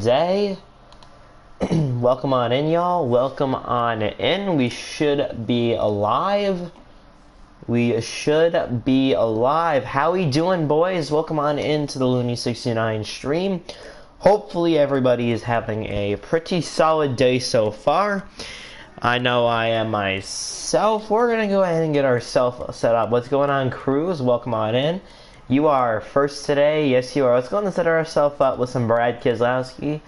today. Welcome on in, y'all. Welcome on in. We should be alive. We should be alive. How we doing, boys? Welcome on into the Looney69 stream. Hopefully everybody is having a pretty solid day so far. I know I am myself. We're going to go ahead and get ourselves set up. What's going on, Cruz? Welcome on in. You are first today. Yes, you are. Let's go and set ourselves up with some Brad Keselowski.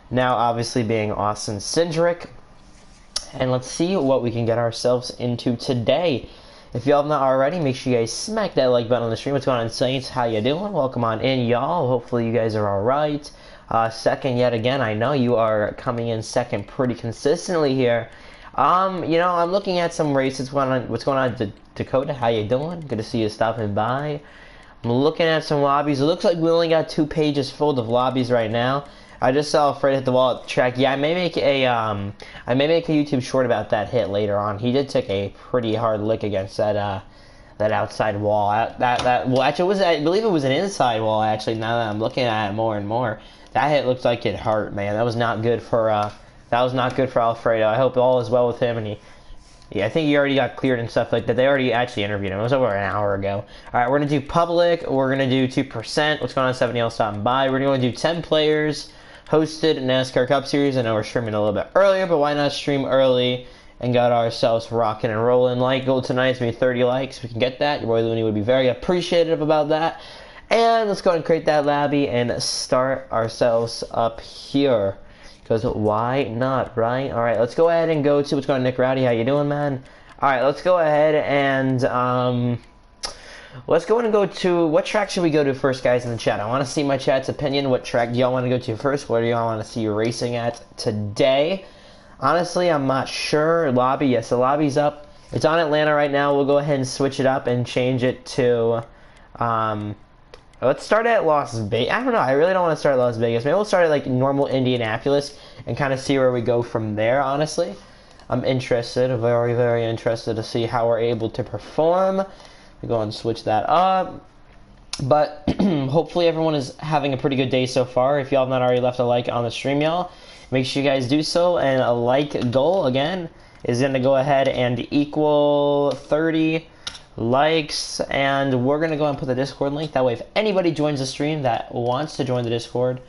Now, obviously, being Austin Cindric. And let's see what we can get ourselves into today. If y'all have not already, make sure you guys smack that like button on the stream. What's going on, Saints? How you doing? Welcome on in, y'all. Hopefully you guys are alright. Second yet again. I know you are coming in second pretty consistently here. You know, I'm looking at some races. What's going on, Dakota? How you doing? Good to see you stopping by. I'm looking at some lobbies. It looks like we only got 2 pages full of lobbies right now. I just saw Fred hit the wall at the track. Yeah, I may make a YouTube short about that hit later on. He did take a pretty hard lick against that outside wall. Well, actually, I believe it was an inside wall. Actually, now that I'm looking at it more and more, that hit looked like it hurt, man. That was not good for Alfredo. I hope all is well with him, and I think he already got cleared and stuff like that. They already actually interviewed him. It was over an hour ago. All right, we're gonna do public. We're gonna do 2%. What's going on, 70L stopping by? We're gonna do 10 players hosted NASCAR Cup Series. I know we're streaming a little bit earlier, but why not stream early and got ourselves rocking and rolling? Like goal tonight is gonna be 30 likes. We can get that. Your boy Looney would be very appreciative about that. And let's go ahead and create that lobby and start ourselves up here. Because why not, right? All right, let's go ahead and go to what's going on, Nick Rowdy. How you doing, man? All right, let's go ahead and let's go ahead and go to what track should we go to first, guys, in the chat? I want to see my chat's opinion. What track do y'all want to go to first? What do y'all want to see you racing at today? Honestly, I'm not sure. Lobby, yes, the lobby's up. It's on Atlanta right now. We'll go ahead and switch it up and change it to let's start at Las Vegas. I don't know. I really don't want to start at Las Vegas. Maybe we'll start at like normal Indianapolis and kind of see where we go from there, honestly. I'm interested, very, very interested to see how we're able to perform. We go and switch that up. But hopefully everyone is having a pretty good day so far. If y'all have not already left a like on the stream, y'all, make sure you guys do so. And a like goal, again, is going to go ahead and equal 30 likes, and we're gonna go and put the Discord link. That way, if anybody joins the stream that wants to join the Discord,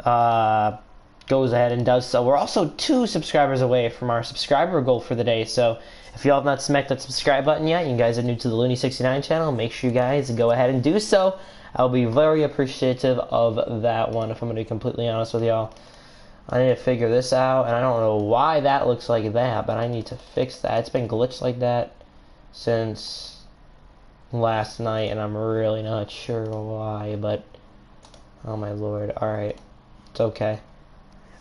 goes ahead and does so. We're also 2 subscribers away from our subscriber goal for the day. So if y'all have not smacked that subscribe button yet, you guys are new to the Looney69 channel, make sure you guys go ahead and do so. I'll be very appreciative of that one, if I'm gonna be completely honest with y'all. I need to figure this out, and I don't know why that looks like that, but I need to fix that. It's been glitched like that since last night, and I'm really not sure why, but oh my lord. Alright, it's okay.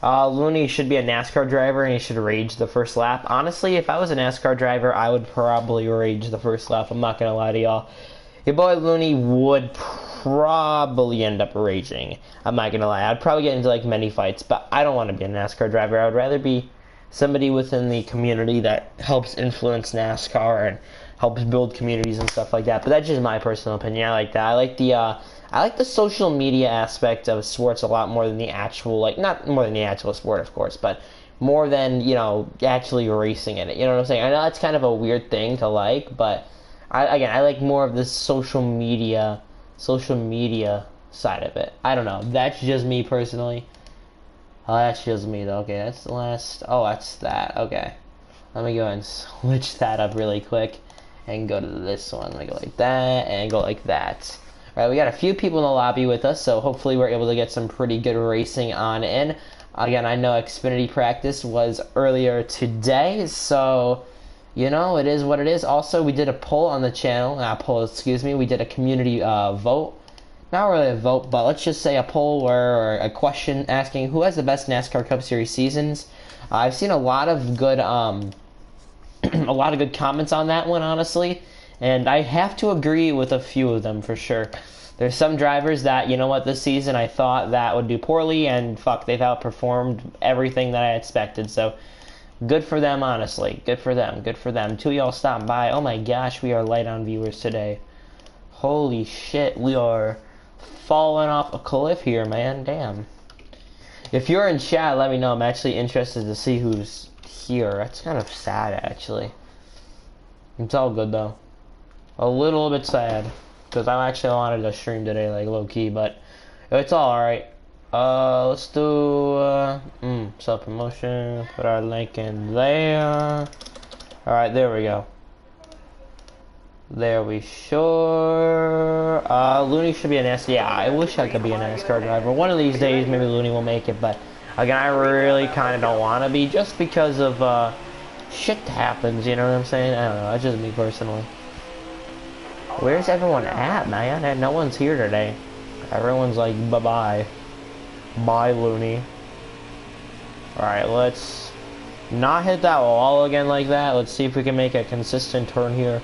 Looney should be a NASCAR driver, and he should rage the first lap. Honestly, if I was a NASCAR driver, I would probably rage the first lap. I'm not gonna lie to y'all. Your boy Looney would probably end up raging. I'm not gonna lie. I'd probably get into like many fights, but I don't want to be a NASCAR driver. I would rather be somebody within the community that helps influence NASCAR and helps build communities and stuff like that. But that's just my personal opinion. I like that. I like the social media aspect of sports a lot more than the actual, like, not more than the actual sport, of course, but more than, you know, actually racing in it. You know what I'm saying? I know that's kind of a weird thing to like, but I like more of the social media side of it. I don't know. That's just me personally. Oh, that's just me though. Okay, that's the last. Oh, that's that. Okay. Let me go and switch that up really quick and go to this one. Let me go like that and go like that. Alright, we got a few people in the lobby with us, so hopefully we're able to get some pretty good racing on in. Again, I know Xfinity practice was earlier today, so, you know, it is what it is. Also, we did a poll on the channel. We did a community vote. Not really a vote, but let's just say a poll or a question asking who has the best NASCAR Cup Series seasons. I've seen a lot of good comments on that one, honestly, and I have to agree with a few of them for sure. There's some drivers that, you know what, this season I thought that would do poorly, and fuck, they've outperformed everything that I expected. So good for them, honestly. Good for them. Good for them. 2 of y'all stopped by. Oh my gosh, we are light on viewers today. Holy shit, we are falling off a cliff here, man. Damn. If you're in chat, let me know. I'm actually interested to see who's here. That's kind of sad, actually. It's all good, though. A little bit sad. Because I actually wanted to stream today, like, low-key, but it's all alright. Let's do, self-promotion. Put our link in there. Alright, there we go. There we sure. Looney should be a NASCAR. Yeah, I wish I could be a NASCAR driver. One of these days, maybe Looney will make it, but again, I really kind of don't want to be just because of shit happens. You know what I'm saying? I don't know. That's just me personally. Where's everyone at, man? No one's here today. Everyone's like, bye-bye. Bye, Looney. Alright, let's not hit that wall again like that. Let's see if we can make a consistent turn here.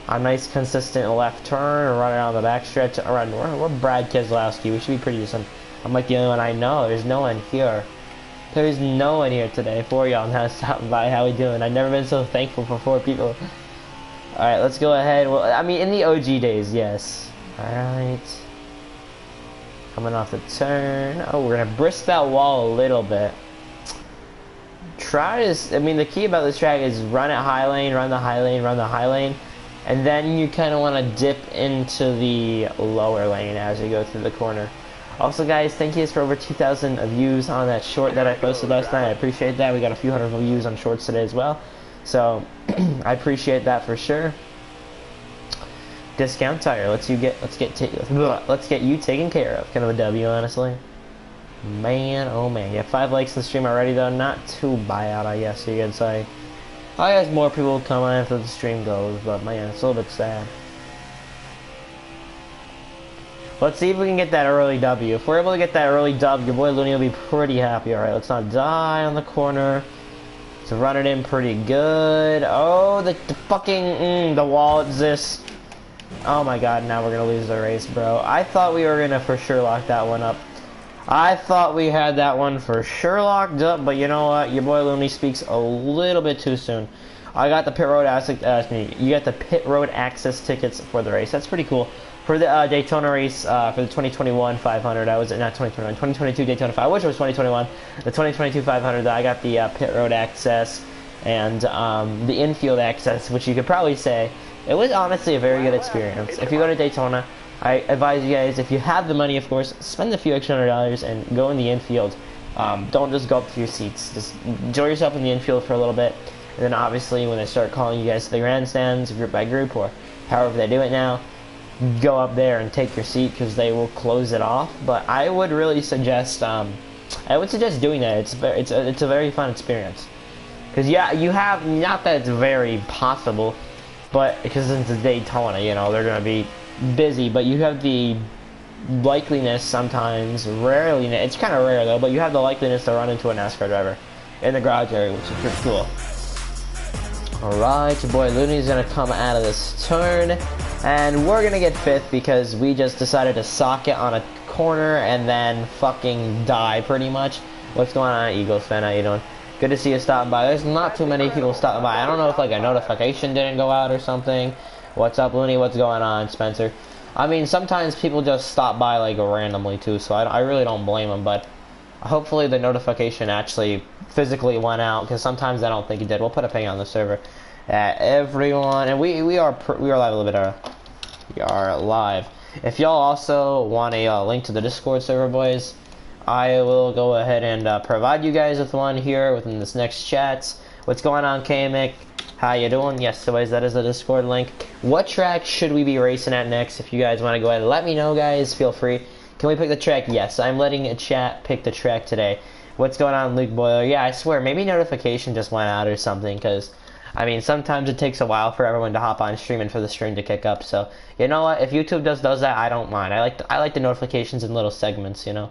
A nice consistent left turn, run around the backstretch. Alright, we're Brad Keselowski. We should be pretty decent. I'm like the only one I know. There's no one here. There's no one here today. 4 y'all now stopping by. How we doing? I've never been so thankful for 4 people. Alright, let's go ahead. Well, I mean, in the OG days, yes. Alright. Coming off the turn. Oh, we're going to brisk that wall a little bit. Try to... I mean, the key about this track is run at high lane, run the high lane, run the high lane. And then you kind of want to dip into the lower lane as you go through the corner. Also, guys, thank you for over 2,000 views on that short that I posted last night. I appreciate that. We got a few hundred views on shorts today as well. So, I appreciate that for sure. Discount tire. Let's get you taken care of. Kind of a W, honestly. Man, oh man. Yeah, 5 likes in the stream already, though. Not too bad, I guess you could say. I guess more people will come on after the stream goes, but man, it's a little bit sad. Let's see if we can get that early W. If we're able to get that early W, your boy Looney will be pretty happy. Alright, let's not die on the corner. Let's run it in pretty good. Oh, the fucking, the wall exists. Oh my god, now we're gonna lose the race, bro. I thought we were gonna for sure lock that one up. I thought we had that one for sure locked up, but you know what? Your boy Looney speaks a little bit too soon. I got the pit road access. You got the pit road access tickets for the race. That's pretty cool. For the Daytona race, for the 2021 500, I was not 2021, 2022 Daytona 5. I wish it was 2021. The 2022 500, I got the pit road access and the infield access, which you could probably say it was honestly a very good experience. If you go to Daytona, I advise you guys, if you have the money, of course, spend a few extra $100 and go in the infield. Don't just go up to your seats. Just enjoy yourself in the infield for a little bit. And then obviously when they start calling you guys to the grandstands, group by group, or however they do it now, go up there and take your seat because they will close it off. But I would really suggest, doing that. It's a very fun experience. Because yeah, you have, not that it's very possible, but because it's Daytona, you know, they're going to be busy, but you have the likeliness sometimes, rarely, it's kind of rare though, but you have the likeliness to run into a NASCAR driver in the garage area, which is pretty cool. Alright, your boy Looney's gonna come out of this turn, and we're gonna get 5th because we just decided to sock it on a corner and then fucking die pretty much. What's going on, Eagles fan? How you doing? Good to see you stopping by. There's not too many people stopping by. I don't know if like a notification didn't go out or something. What's up, Looney? What's going on, Spencer? I mean, sometimes people just stop by, like, randomly, too, so I really don't blame them, but hopefully the notification actually physically went out, because sometimes I don't think it did. We'll put a ping on the server. Everyone, and we are live a little bit, we are live. If y'all also want a link to the Discord server, boys, I will go ahead and provide you guys with one here within this next chat. What's going on, K-Mick? How you doing? Yes, so guys, that is the Discord link. What track should we be racing at next? If you guys want to go ahead and let me know, guys, feel free. Can we pick the track? Yes, I'm letting a chat pick the track today. What's going on, Luke Boiler? Yeah, I swear, maybe notification just went out or something, because, I mean, sometimes it takes a while for everyone to hop on stream and for the stream to kick up, so, you know what, if YouTube does that, I don't mind. I like the notifications in little segments, you know?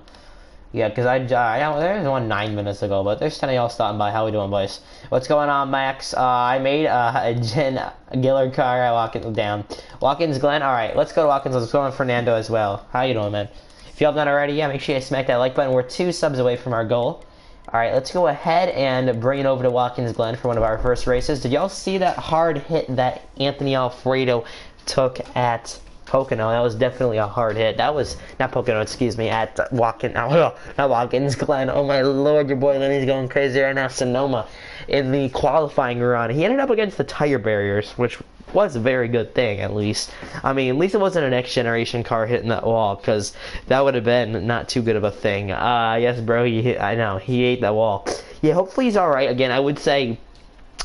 Yeah, because there's one 9 minutes ago, but there's 10 of y'all stopping by. How we doing, boys? What's going on, Max? I made a Jen Gillard car at Watkins Glen. Alright, let's go to Watkins. Let's go on Fernando as well. How you doing, man? If you have not already, yeah, make sure you smack that like button. We're 2 subs away from our goal. Alright, let's go ahead and bring it over to Watkins Glen for one of our first races. Did y'all see that hard hit that Anthony Alfredo took at Pocono, that was definitely a hard hit. That was, not Pocono, excuse me, at not Watkins Glen. Oh my lord, your boy Lenny's going crazy right now. Sonoma in the qualifying run. He ended up against the tire barriers, which was a very good thing, at least. I mean, at least it wasn't a next generation car hitting that wall, because that would have been not too good of a thing. Yes, bro, I know, he ate that wall. Yeah, hopefully he's alright. Again, I would say,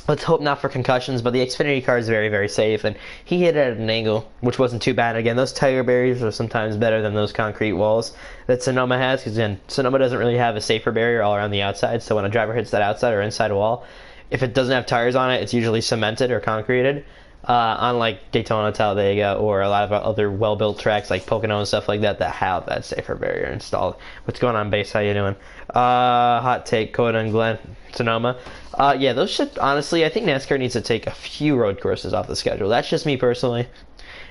let's hope not for concussions, but the Xfinity car is very, very safe, and he hit it at an angle, which wasn't too bad. Again, those tire barriers are sometimes better than those concrete walls that Sonoma has, because again, Sonoma doesn't really have a safer barrier all around the outside, so when a driver hits that outside or inside wall, if it doesn't have tires on it, it's usually cemented or concreted. Unlike Daytona, Talladega, or a lot of other well-built tracks like Pocono and stuff like that have that safer barrier installed. What's going on, base? How you doing? Hot take, Coda and Glenn, Sonoma. Yeah, those should, honestly, I think NASCAR needs to take a few road courses off the schedule. That's just me personally.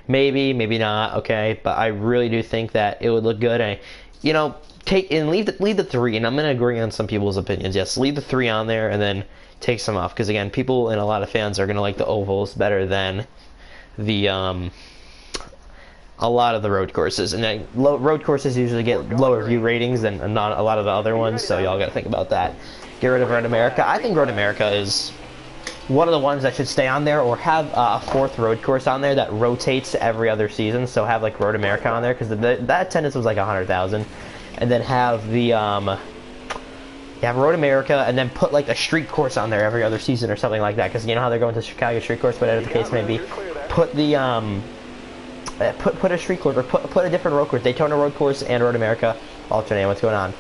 Maybe, maybe not, okay, but I really do think that it would look good. And, you know, take and leave the 3, and I'm going to agree on some people's opinions. Yes, leave the 3 on there, and then take some off, because again, people and a lot of fans are going to like the ovals better than the a lot of the road courses, and then road courses usually get lower view ratings than not a lot of the other ones, so y'all got to think about that. Get rid of Road America. I think Road America is one of the ones that should stay on there, or have a 4th road course on there that rotates every other season, so have like Road America on there, because that attendance was like 100,000, and then have the have Road America, and then put like a street course on there every other season or something like that, because you know how they're going to Chicago street course, whatever the case may be. Put the put a street course, or put a different road course, Daytona road course and Road America alternate. What's going on?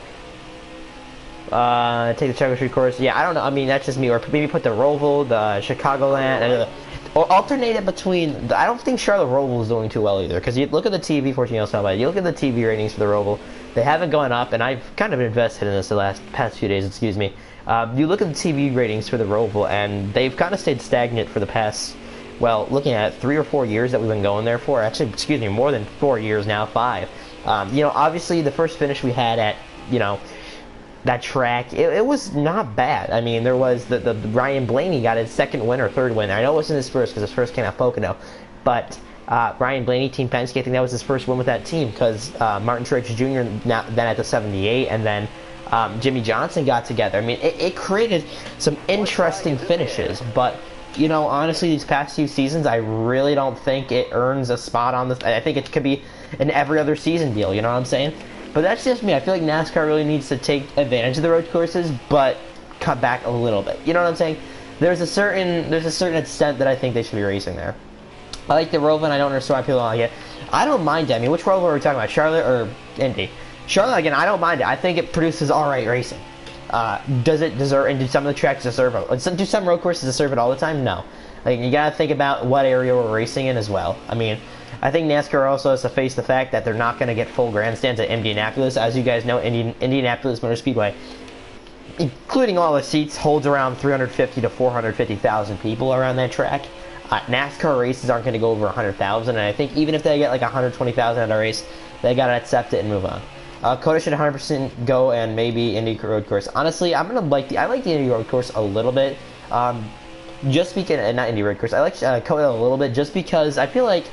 Take the Chicago street course. Yeah, I don't know. I mean, that's just me. Or maybe put the Roval, the Chicagoland, or alternate it between. I don't think Charlotte Roval is doing too well either, because you look at the TV. 14 years about it. You look at the TV ratings for the Roval. They haven't gone up, and I've kind of invested in this the past few days. Excuse me. You look at the TV ratings for the Roval, and they've kind of stayed stagnant for the past, well, looking at 3 or 4 years that we've been going there for. Actually, excuse me, more than 4 years now, 5. You know, obviously the first finish we had at, you know, that track, it was not bad. I mean, there was the Ryan Blaney got his 2nd win or 3rd win. I know it wasn't his first, because his first came at Pocono, but Ryan Blaney, Team Penske, I think that was his first win with that team, because Martin Truex Jr. then at the 78, and then Jimmy Johnson got together. I mean, it created some interesting finishes, but, you know, honestly, these past few seasons, I really don't think it earns a spot on this. I think it could be an every other season deal, you know what I'm saying? But that's just me. I feel like NASCAR really needs to take advantage of the road courses, but cut back a little bit. You know what I'm saying? There's a certain extent that I think they should be racing there. I like the Roval, and I don't understand why people don't like it. I don't mind it. I mean, which Roval are we talking about? Charlotte or Indy? Charlotte, again, I don't mind it. I think it produces alright racing. Does it deserve, and do some of the tracks deserve it? Do some road courses deserve it all the time? No. Like, you gotta think about what area we're racing in as well. I mean, I think NASCAR also has to face the fact that they're not going to get full grandstands at Indianapolis. As you guys know, Indianapolis Motor Speedway, including all the seats, holds around 350 to 450,000 people around that track. NASCAR races aren't going to go over 100,000, and I think even if they get like 120,000 at a race, they got to accept it and move on. Coda should 100% go, and maybe Indy road course. Honestly, I like the Indy road course a little bit. Just because, not Indy road course. I like Coda a little bit, just because I feel like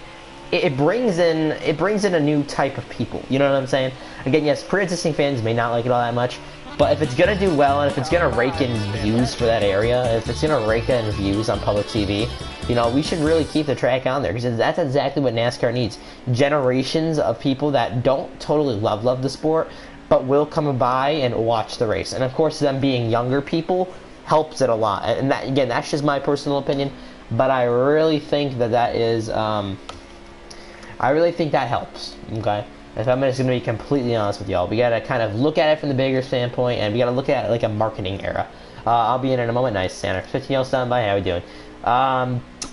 it brings in a new type of people. You know what I'm saying? Again, yes, pre-existing fans may not like it all that much, but if it's gonna do well, and if it's gonna rake in views for that area, if it's gonna rake in views on public TV, you know, we should really keep the track on there, because that's exactly what NASCAR needs. Generations of people that don't totally love the sport, but will come by and watch the race. And of course, them being younger people helps it a lot. And that, again, that's just my personal opinion, but I really think that is. I really think that helps, okay? If I'm just going to be completely honest with y'all, we got to kind of look at it from the bigger standpoint, and we got to look at it like a marketing era. I'll be in a moment. Nice, Santa. 15 years stand by. How we doing?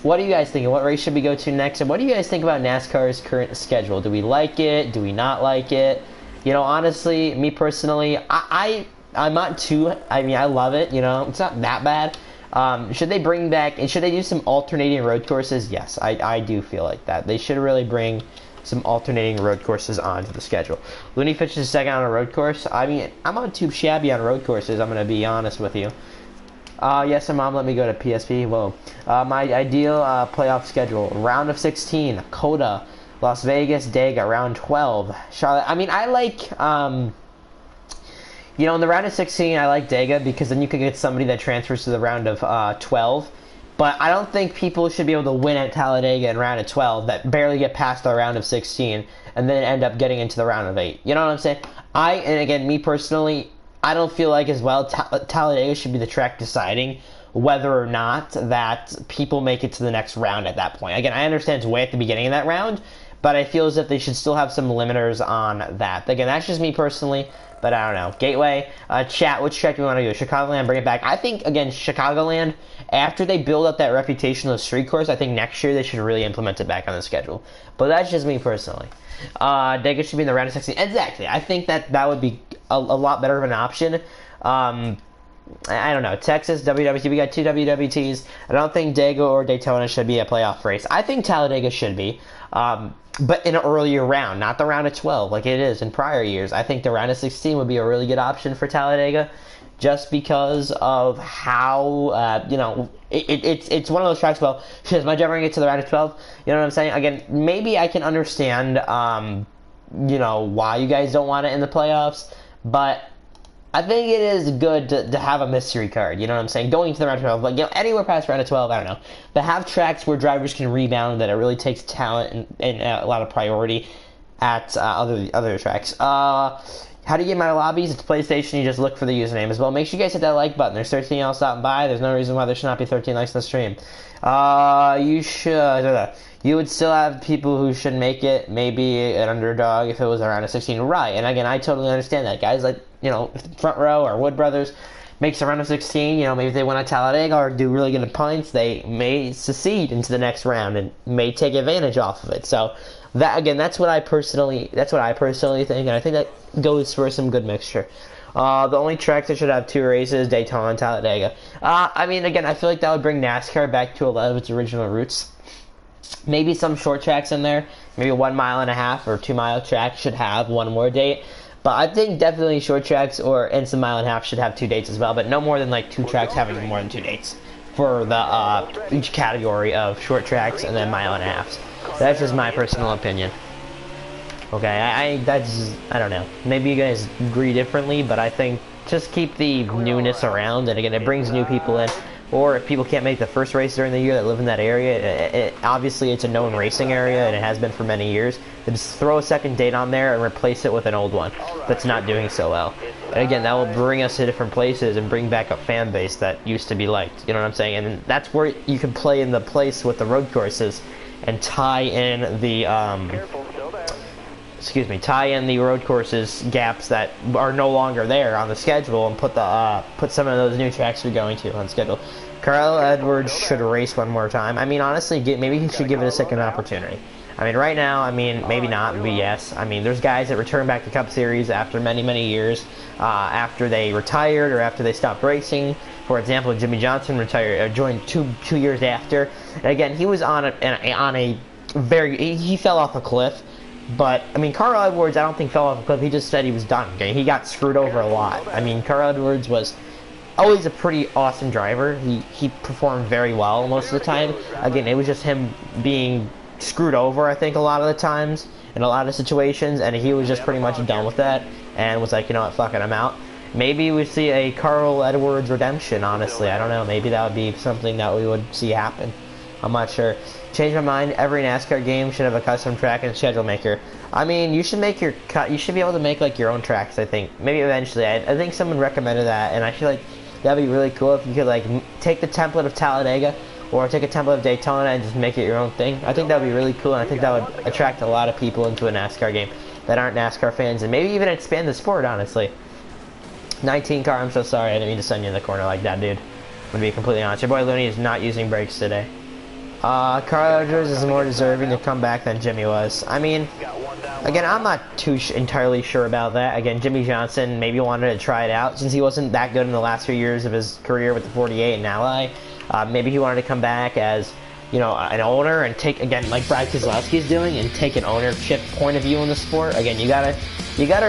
What are you guys thinking? What race should we go to next? And what do you guys think about NASCAR's current schedule? Do we like it? Do we not like it? You know, honestly, me personally, I'm not too, I mean, I love it, you know. It's not that bad. Should they bring back, and should they do some alternating road courses? Yes, I do feel like that. They should really bring some alternating road courses onto the schedule. Looney finishes second on a road course. I mean, I'm not too shabby on road courses, I'm going to be honest with you. Yes, Mom, let me go to PSP. Whoa. My ideal playoff schedule. Round of 16, Coda. Las Vegas, Dega, round 12. Charlotte, I mean, I like, you know, in the round of 16, I like Dega because then you could get somebody that transfers to the round of 12. But I don't think people should be able to win at Talladega in round of 12 that barely get past the round of 16 and then end up getting into the round of 8. You know what I'm saying? And again, me personally, I don't feel like as well Talladega should be the track deciding whether or not that people make it to the next round at that point. Again, I understand it's way at the beginning of that round, but I feel as if they should still have some limiters on that. Again, that's just me personally, but I don't know. Gateway, chat, which track do we want to do? Chicagoland, bring it back. I think, again, Chicagoland, after they build up that reputation of street course, I think next year they should really implement it back on the schedule. But that's just me personally. Dega should be in the round of 16. Exactly. I think that would be a lot better of an option. I don't know. Texas, WWT, we got 2 WWTs. I don't think Dega or Daytona should be a playoff race. I think Talladega should be. But in an earlier round, not the round of 12 like it is in prior years. I think the round of 16 would be a really good option for Talladega just because of how, you know, it's one of those tracks, well, is my driver going to get to the round of 12? You know what I'm saying? Again, maybe I can understand, you know, why you guys don't want it in the playoffs, but I think it is good to have a mystery card, you know what I'm saying? Going to the round of 12, but, you know, anywhere past round of 12, I don't know. But have tracks where drivers can rebound, that it really takes talent and a lot of priority at other tracks. How do you get my lobbies? It's PlayStation, you just look for the username as well. Make sure you guys hit that like button. There's 13 y'all stopping by. There's no reason why there should not be 13 likes on the stream. You should... You would still have people who should make it, maybe an underdog if it was around a 16. Right, and again, I totally understand that. Guys like, you know, Front Row or Wood Brothers makes a round of 16, you know, maybe if they win at Talladega or do really good at points, they may secede into the next round and may take advantage off of it. So, that again, that's what I personally think, and I think that goes for some good mixture. The only tracks that should have 2 races, Daytona and Talladega. I mean, again, I feel like that would bring NASCAR back to a lot of its original roots. Maybe some short tracks in there, maybe 1.5 mile or 2 mile track should have one more date. But I think definitely short tracks and some 1.5 mile should have 2 dates as well, but no more than like 2 tracks having more than 2 dates for the each category of short tracks and then 1.5 miles. That's just my personal opinion. Okay, I don't know. Maybe you guys agree differently, but I think just keep the newness around, and again, it brings new people in. Or if people can't make the first race during the year that live in that area, obviously it's a known racing area and it has been for many years. Then just throw a second date on there and replace it with an old one that's not doing so well. And again, that will bring us to different places and bring back a fan base that used to be liked. You know what I'm saying? And that's where you can play in the place with the road courses and tie in the road courses gaps that are no longer there on the schedule and put some of those new tracks we're going to on schedule. Carl Edwards should race one more time. I mean, honestly, maybe he should give it a second opportunity. I mean, right now, I mean, maybe not, maybe yes. I mean, there's guys that return back to Cup Series after many, many years, after they retired or after they stopped racing. For example, Jimmy Johnson joined two years after. And again, he was he fell off a cliff. But, I mean, Carl Edwards, I don't think fell off a cliff. He just said he was done. Okay? He got screwed over a lot. I mean, Carl Edwards was always a pretty awesome driver. He performed very well most of the time. Again, it was just him being screwed over, I think, a lot of the times in a lot of situations. And he was just pretty much done with that and was like, you know what, fuck it, I'm out. Maybe we see a Carl Edwards redemption, honestly. I don't know. Maybe that would be something that we would see happen. I'm not sure. Change my mind. Every NASCAR game should have a custom track and schedule maker. I mean, you should make you should be able to make like your own tracks. I think maybe eventually. I think someone recommended that, and I feel like that'd be really cool if you could like take the template of Talladega or take a template of Daytona and just make it your own thing. I think that would be really cool, and I think that would attract a lot of people into a NASCAR game that aren't NASCAR fans, and maybe even expand the sport. Honestly, 19 car. I'm so sorry. I didn't mean to send you in the corner like that, dude. To be completely honest, your boy Looney is not using brakes today. Carl Edwards is more deserving to come back than Jimmy was. I mean, again, I'm not too entirely sure about that. Again, Jimmy Johnson maybe wanted to try it out since he wasn't that good in the last few years of his career with the 48 and Ally. Maybe he wanted to come back as, you know, an owner and take, again, like Brad Keselowski's doing, and take an ownership point of view in the sport. Again, you gotta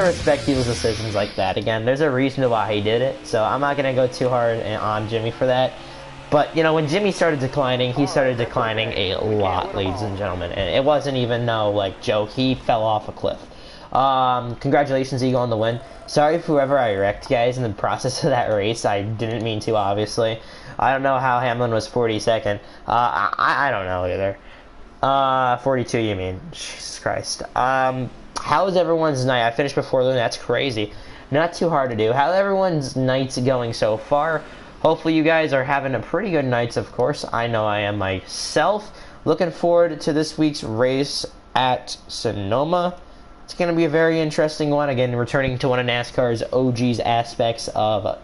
respect people's decisions like that. Again, there's a reason to why he did it, so I'm not gonna go too hard on Jimmy for that. But, you know, when Jimmy started declining, he started declining a lot, ladies and gentlemen. And it wasn't even no, like, joke. He fell off a cliff. Congratulations, Eagle, on the win. Sorry for whoever I wrecked, guys, in the process of that race. I didn't mean to, obviously. I don't know how Hamlin was 42nd. I don't know either. 42, you mean. Jesus Christ. How was everyone's night? I finished before Luna. That's crazy. Not too hard to do. How everyone's night's going so far? Hopefully you guys are having a pretty good nights, of course. I know I am myself. Looking forward to this week's race at Sonoma. It's going to be a very interesting one. Again, returning to one of NASCAR's OG's aspects of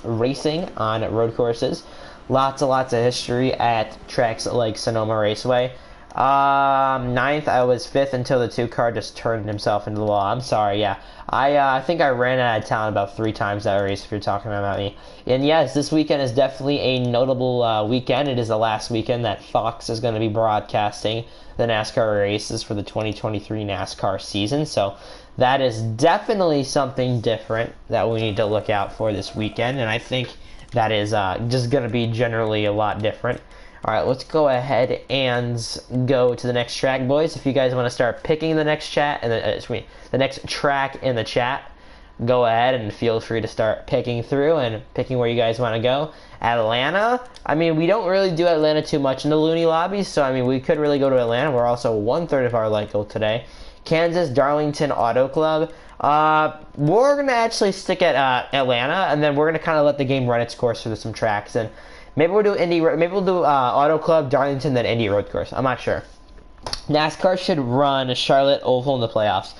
racing on road courses. Lots and lots of history at tracks like Sonoma Raceway. Ninth, I was fifth until the 2-car just turned himself into the wall. I'm sorry, yeah. I think I ran out of town about 3 times that race, if you're talking about me. And yes, this weekend is definitely a notable weekend. It is the last weekend that Fox is going to be broadcasting the NASCAR races for the 2023 NASCAR season. So that is definitely something different that we need to look out for this weekend. And I think that is just going to be generally a lot different. Alright, let's go ahead and go to the next track, boys. If you guys want to start picking the next chat and the next track in the chat, go ahead and feel free to start picking through and picking where you guys want to go. Atlanta, I mean, we don't really do Atlanta too much in the Looney lobbies, so I mean, we could really go to Atlanta. We're also 1/3 of our light goal today. Kansas, Darlington Auto Club. We're going to actually stick at Atlanta, and then we're going to kind of let the game run its course through some tracks. And maybe we'll do Auto Club, Darlington, then Indy Road Course. I'm not sure. NASCAR should run Charlotte Oval in the playoffs.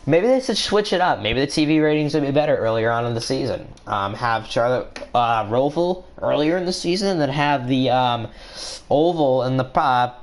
Maybe they should switch it up. Maybe the TV ratings would be better earlier on in the season. Have Charlotte Oval earlier in the season, and then have the Oval in the playoffs.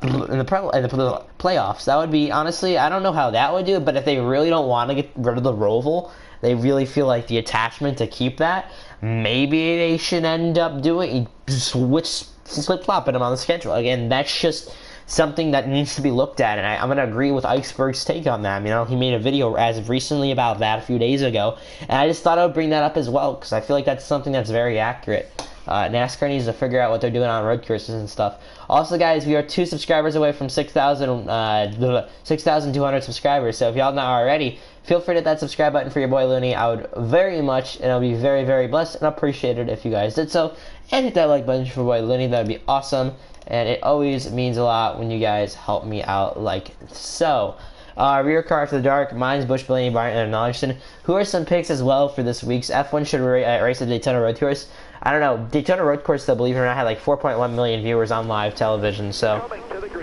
That would be, honestly, I don't know how that would do it, but if they really don't want to get rid of the Roval, they really feel like the attachment to keep that, maybe they should end up doing flip-flopping them on the schedule. Again, that's just something that needs to be looked at, and I'm going to agree with Iceberg's take on that. You know, he made a video as of recently about that a few days ago, and I just thought I would bring that up as well, because I feel like that's something that's very accurate. NASCAR needs to figure out what they're doing on road courses and stuff. Also, guys, we are 2 subscribers away from 6,200 subscribers, so if y'all not already, feel free to hit that subscribe button for your boy Looney. I would very much, and I'll be very, very blessed and appreciated if you guys did so. And hit that like button for your boy Looney. That would be awesome. And it always means a lot when you guys help me out like so. Rear car after the dark. Mine's Bush, Blaney, Bryant, and Knowledgeton. Who are some picks as well for this week's F1 should race at Daytona Road Course? I don't know. Daytona Road Course, though, believe it or not, had like 4.1 million viewers on live television, so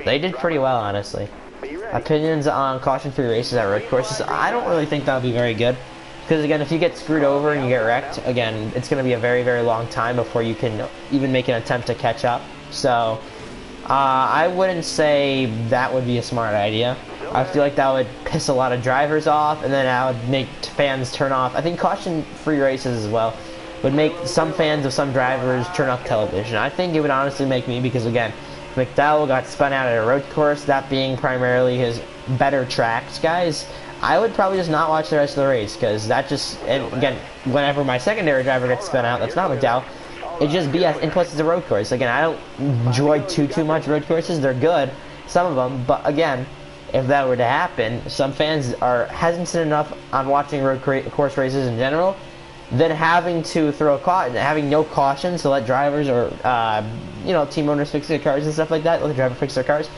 they did pretty well, honestly. Opinions on caution-free races at road courses? I don't really think that would be very good. Because, again, if you get screwed over and you get wrecked, again, it's going to be a very, very long time before you can even make an attempt to catch up. So, I wouldn't say that would be a smart idea. I feel like that would piss a lot of drivers off, and then that would make fans turn off. I think caution-free races as well would make some fans of some drivers turn off television. I think it would honestly make me, because, again, McDowell got spun out at a road course, that being primarily his better tracks, guys. I would probably just not watch the rest of the race, because that just, and again, whenever my secondary driver gets spun out, that's not McDowell, it's just BS, and plus it's a road course. Again, I don't enjoy too much road courses. They're good, some of them, but again, if that were to happen, some fans are hesitant enough on watching road course races in general, then having to throw having no cautions to let drivers or team owners fix their cars and stuff like that, let the driver fix their cars.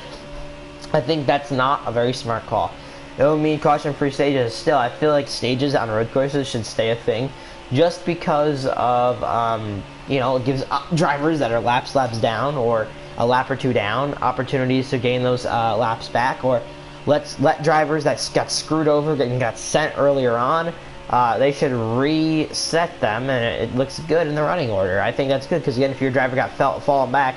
I think that's not a very smart call. It would mean caution-free stages. Still, I feel like stages on road courses should stay a thing, just because of it gives drivers that are laps down or a lap or two down opportunities to gain those laps back, or let drivers that got screwed over and got sent earlier on. They should reset them, and it looks good in the running order. I think that's good, because again, if your driver got fallen back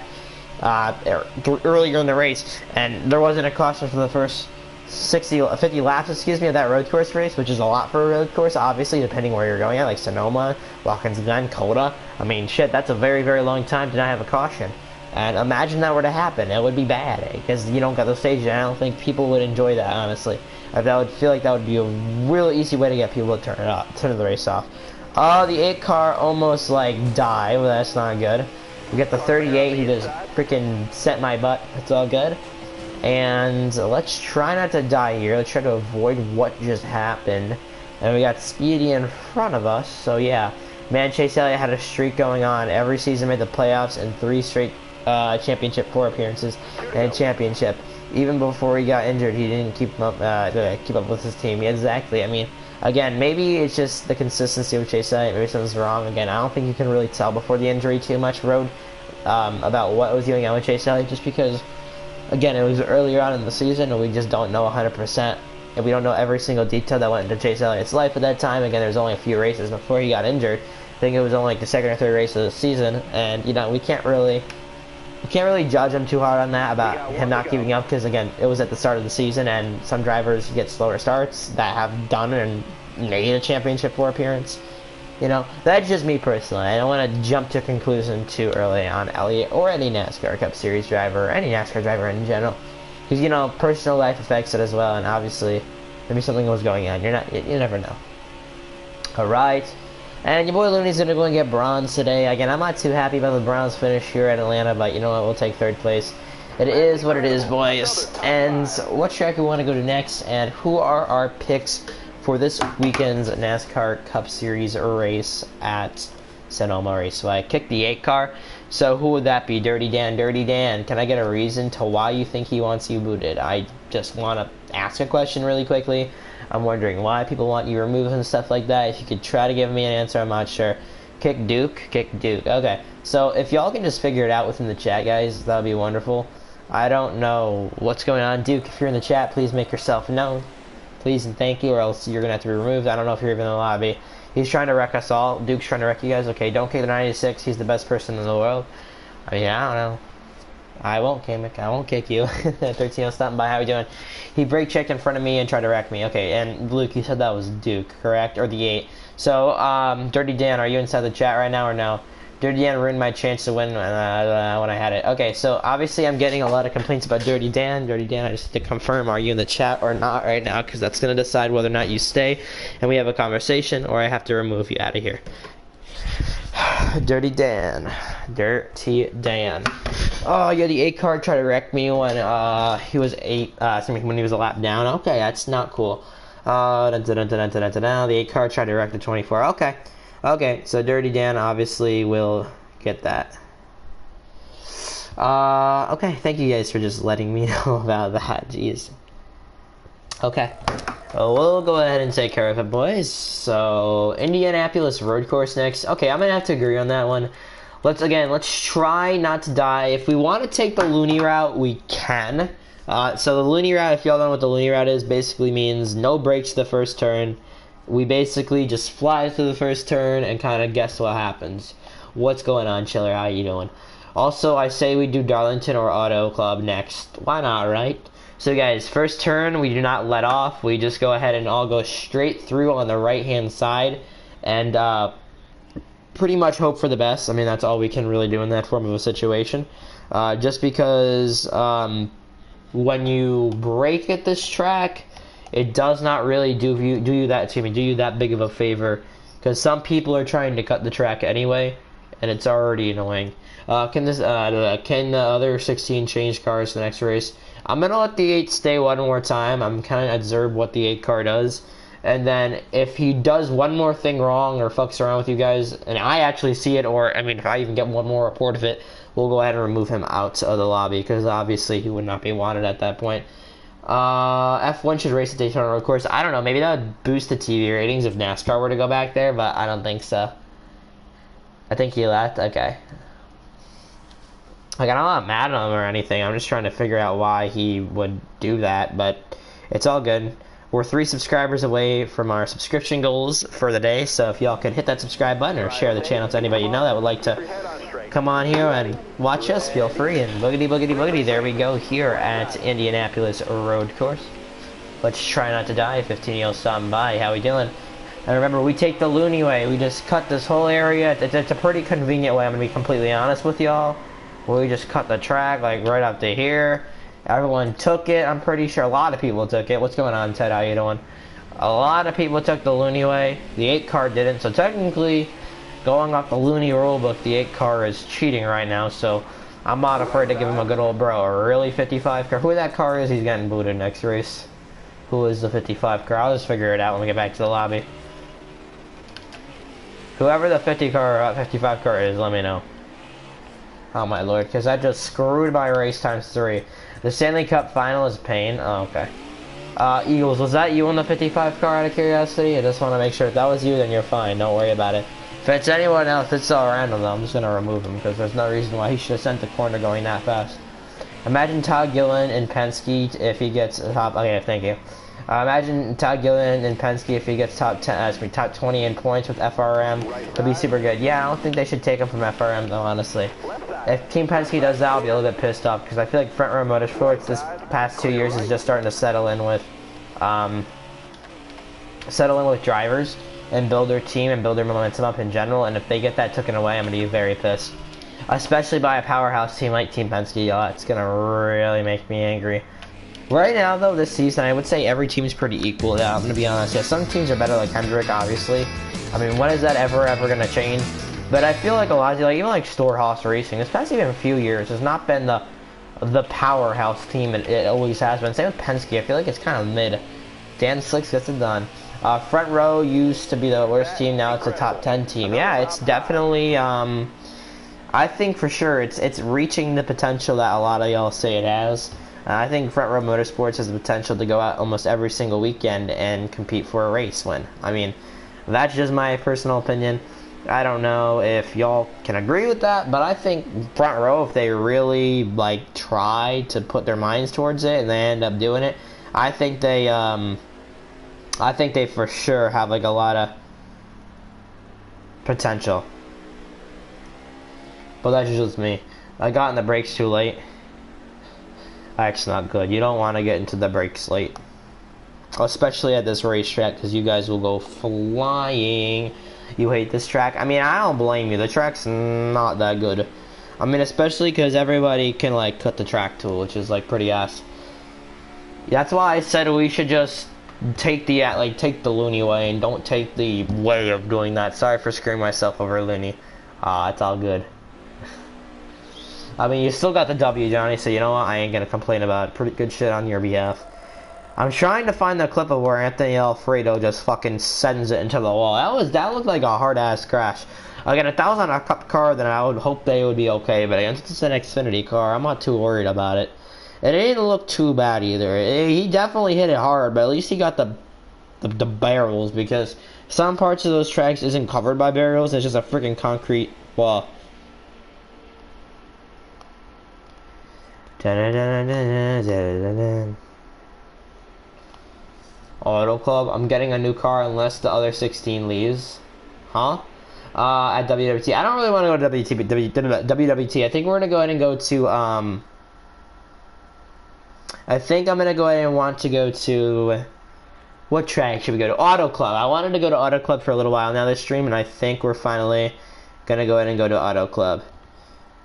earlier in the race, and there wasn't a caution for the first 50 laps, of that road course race, which is a lot for a road course, obviously, depending where you're going at, like Sonoma, Watkins Glen, Coda. I mean, shit, that's a very, very long time to not have a caution. And imagine that were to happen, it would be bad, because you don't got those stages, and I don't think people would enjoy that, honestly. I would feel like that would be a real easy way to get people to turn the race off. The 8 car almost, died, well, that's not good. We got the 38. He just freaking set my butt. It's all good. And let's try not to die here. Let's try to avoid what just happened. And we got Speedy in front of us. So yeah, man, Chase Elliott had a streak going on. Every season made the playoffs and 3 straight championship 4 appearances and championship. Even before he got injured, he didn't keep up with his team. Yeah, exactly. I mean, again, maybe it's just the consistency with Chase Elliott. Maybe something's wrong. Again, I don't think you can really tell before the injury too much, Road, about what was going on with Chase Elliott, just because, again, it was earlier on in the season, and we just don't know 100%, and we don't know every single detail that went into Chase Elliott's life at that time. Again, there's only a few races before he got injured. I think it was only like the 2nd or 3rd race of the season, and you know, we can't really judge him too hard on that about him not keeping up, because again, it was at the start of the season, and some drivers get slower starts that have done and made a championship 4 appearance. You know, that's just me personally. I don't want to jump to a conclusion too early on Elliott or any NASCAR Cup Series driver or any NASCAR driver in general, because you know, personal life affects it as well, and obviously maybe something was going on. You never know. All right. And your boy Looney's going to go and get bronze today. Again, I'm not too happy about the bronze finish here at Atlanta, but you know what? We'll take 3rd place. It is what it is, boys. And what track we want to go to next, and who are our picks for this weekend's NASCAR Cup Series race at Sonoma Raceway? I kicked the 8 car, so who would that be? Dirty Dan. Dirty Dan, can I get a reason to why you think he wants you booted? I just want to ask a question really quickly. I'm wondering why people want you removed and stuff like that. If you could try to give me an answer, I'm not sure. Kick Duke? Kick Duke. Okay. So if y'all can just figure it out within the chat, guys, that would be wonderful. I don't know what's going on. Duke, if you're in the chat, please make yourself known. Please and thank you, or else you're going to have to be removed. I don't know if you're even in the lobby. He's trying to wreck us all. Duke's trying to wreck you guys. Okay, don't kick the 96. He's the best person in the world. I mean, I don't know. I won't, Kamek. I won't kick you. 13 stopping by. How we doing? He brake checked in front of me and tried to wreck me. Okay, and Luke, you said that was Duke, correct? Or the 8. So, Dirty Dan, are you inside the chat right now or no? Dirty Dan ruined my chance to win when I had it. Okay, so obviously I'm getting a lot of complaints about Dirty Dan. Dirty Dan, I just have to confirm, are you in the chat or not right now? Because that's going to decide whether or not you stay and we have a conversation, or I have to remove you out of here. Dirty Dan. Dirty Dan. Oh, yeah, the 8 car tried to wreck me when he was when he was a lap down. Okay, that's not cool. The 8 car tried to wreck the 24. Okay. Okay, so Dirty Dan obviously will get that. Okay, thank you guys for just letting me know about that. Jeez. Okay. We'll go ahead and take care of it, boys. So, Indianapolis Road Course next. Okay, I'm going to have to agree on that one. Let's try not to die. If we want to take the loony route, we can. So the loony route, if y'all don't know what the loony route is, basically means no brakes the first turn. We basically just fly through the first turn and kind of guess what happens. What's going on, Chiller? How you doing? Also, I say we do Darlington or Auto Club next. Why not, right? So guys, first turn, we do not let off. We just go ahead and all go straight through on the right-hand side. And pretty much hope for the best. I mean, that's all we can really do in that form of a situation. Just because when you brake at this track, it does not really do you that big of a favor, because some people are trying to cut the track anyway, and it's already annoying. Can the other 16 change cars for the next race? I'm gonna let the 8 stay one more time. I'm kind of observe what the 8 car does, and then if he does one more thing wrong or fucks around with you guys, and I actually see it, or I mean, if I even get one more report of it, we'll go ahead and remove him out of the lobby, because obviously he would not be wanted at that point. F1 should race at Daytona Road Course. I don't know, maybe that would boost the TV ratings if NASCAR were to go back there, but I don't think so. I think he left. Okay. Like, I'm not mad at him or anything. I'm just trying to figure out why he would do that, but it's all good. We're 3 subscribers away from our subscription goals for the day, so if y'all could hit that subscribe button or share the channel to anybody you know that would like to come on here and watch us, feel free. And boogity, boogity, boogity, there we go here at Indianapolis Road Course. Let's try not to die. 15-year stopping by. How we doing? And remember, we take the loony way. We just cut this whole area. It's a pretty convenient way, I'm going to be completely honest with y'all. We just cut the track, like, right up to here. Everyone took it. I'm pretty sure a lot of people took it. What's going on, Ted? How you doing? A lot of people took the loony way. The 8 car didn't, so technically, going off the loony rulebook, the 8 car is cheating right now, so I'm not afraid to give him a good old bro. Really, 55 car? Who that car is, he's getting booted next race. Who is the 55 car? I'll just figure it out when we get back to the lobby. Whoever the 55 car is, let me know. Oh my lord, because I just screwed my race times 3. The Stanley Cup final is pain. Oh, okay. Eagles, was that you on the 55 car out of curiosity? I just want to make sure if that was you, then you're fine. Don't worry about it. If it's anyone else, it's all random though. I'm just going to remove him because there's no reason why he should have sent the corner going that fast. Imagine Todd Gilliland in Penske if he gets top. Okay, thank you. Imagine Todd Gilliland in Penske if he gets top 10, top 20 in points with FRM. It'll be super good. Yeah, I don't think they should take him from FRM though, honestly. If Team Penske does that, I'll be a little bit pissed off because I feel like Front Row Motorsports this past 2 years is just starting to settle in with drivers and build their team and build their momentum up in general. And if they get that taken away, I'm gonna be very pissed. Especially by a powerhouse team like Team Penske, y'all. It's gonna really make me angry. Right now, though, this season, I would say every team is pretty equal. Yeah, I'm gonna be honest. Yeah, some teams are better, like Hendrick, obviously. I mean, when is that ever gonna change? But I feel like a lot of, like, even like Storehouse Racing, this past even a few years, has not been the powerhouse team it always has been. Same with Penske. I feel like it's kind of mid. Dan Slicks gets it done. Front Row used to be the worst team. Now it's a top 10 team. Yeah, it's definitely. I think for sure it's reaching the potential that a lot of y'all say it has. I think Front Row Motorsports has the potential to go out almost every single weekend and compete for a race win. I mean, that's just my personal opinion. I don't know if y'all can agree with that, but I think Front Row, if they really like try to put their minds towards it and they end up doing it, I think they for sure have like a lot of potential. But that's just me. I got in the brakes too late. That's not good. You don't want to get into the brakes late. Especially at this racetrack, because you guys will go flying. You hate this track. I mean, I don't blame you. The track's not that good. I mean, especially because everybody can, like, cut the track tool, which is, like, pretty ass. That's why I said we should just take the loony way and don't take the way of doing that. Sorry for screwing myself over loony. It's all good. I mean, you still got the W, Johnny, so you know what? I ain't gonna complain about it. Pretty good shit on your behalf. I'm trying to find the clip of where Anthony Alfredo just fucking sends it into the wall. That looked like a hard-ass crash. Again, if that was on a cup car, then I would hope they would be okay, but again, it's an Xfinity car. I'm not too worried about it. It didn't look too bad either. He definitely hit it hard, but at least he got the barrels, because some parts of those tracks isn't covered by barrels. It's just a freaking concrete wall. Auto Club, I'm getting a new car unless the other 16 leaves. Huh? At WWT. I don't really want to go to WWT. I think we're going to go ahead and go to, I think I'm going to go ahead and want to go to, what track should we go to? Auto Club. I wanted to go to Auto Club for a little while now this stream, and I think we're finally going to go ahead and go to Auto Club.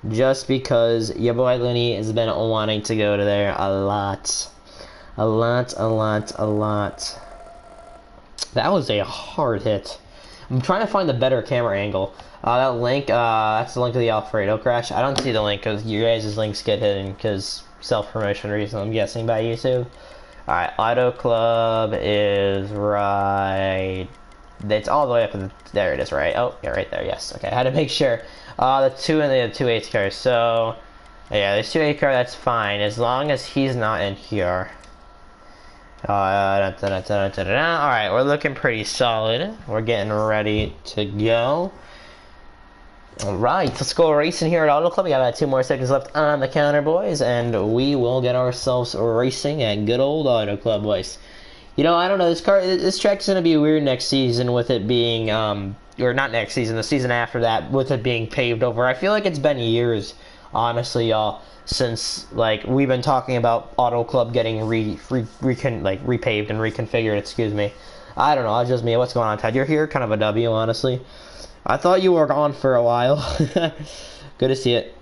Just because your boy Looney has been wanting to go to there a lot. A lot. That was a hard hit. I'm trying to find the better camera angle. That link, that's the link to the Alfredo crash. I don't see the link because your guys' links get hidden because self-promotion reasons, I'm guessing, by YouTube. Alright, Auto Club is right... It's all the way up, there it is, right? Oh, yeah, right there, yes. Okay, I had to make sure. The 2 and the 2 8 cars, so... Yeah, there's 2 8 car, that's fine, as long as he's not in here. Alright, we're looking pretty solid. We're getting ready to go. Alright, let's go racing here at Auto Club. We got about 2 more seconds left on the counter, boys, and we will get ourselves racing at good old Auto Club, boys. You know, I don't know, this track is going to be weird next season with it being, or not next season, the season after that, with it being paved over. I feel like it's been years, honestly, y'all, since, like, we've been talking about Auto Club getting repaved and reconfigured, excuse me. I don't know, that's just me. What's going on, Ted? You're here? Kind of a W, honestly. I thought you were gone for a while. Good to see it.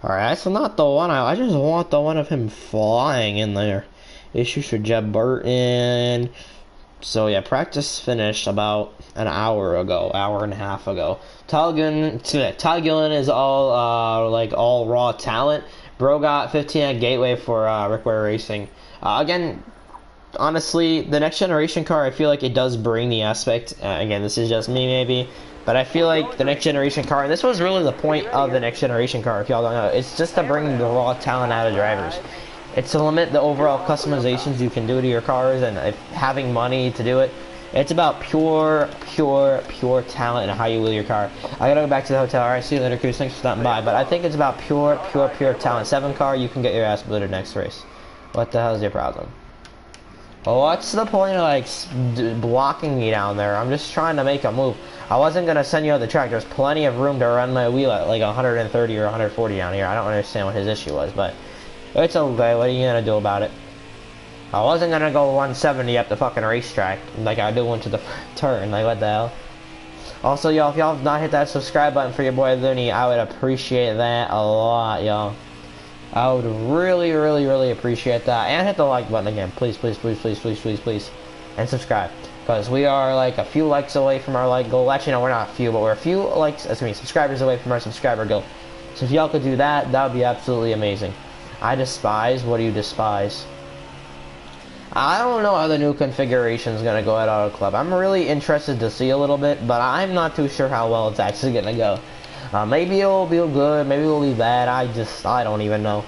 Alright, that's not the one. I just want the one of him flying in there. Issues for Jeb Burton. So yeah, practice finished about an hour and a half ago. Todd Gillen is all like all raw talent. Bro got 15 at Gateway for Rickware Racing. Again, honestly, the next generation car, I feel like it does bring the aspect. Again, this is just me maybe, but I feel like the next generation car, and this was really the point of the next generation car, if y'all don't know, it's just to bring the raw talent out of drivers. It's to limit the overall customizations you can do to your cars, and if having money to do it. It's about pure talent and how you wheel your car. I gotta go back to the hotel. Alright, see you later, Cruz. Thanks for stopping by. But I think it's about pure talent. 7 car, you can get your ass booted next race. What the hell is your problem? Well, what's the point of like blocking me down there? I'm just trying to make a move. I wasn't gonna send you on the track. There's plenty of room to run my wheel at like 130 or 140 down here. I don't understand what his issue was, but it's okay. What are you gonna do about it? I wasn't gonna go 170 up the fucking racetrack like I do into the turn. Like, what the hell? Also, y'all, if y'all have not hit that subscribe button for your boy Looney, I would appreciate that a lot, y'all. I would really appreciate that. And hit the like button again. Please. And subscribe. Because we are like a few likes away from our like goal. Actually, no, we're not a few, but we're a few likes, subscribers away from our subscriber goal. So if y'all could do that, that would be absolutely amazing. I despise. What do you despise? I don't know how the new configuration is going to go at Auto Club. I'm really interested to see a little bit, but I'm not too sure how well it's actually going to go. Maybe it'll be good, maybe it'll be bad. I don't even know.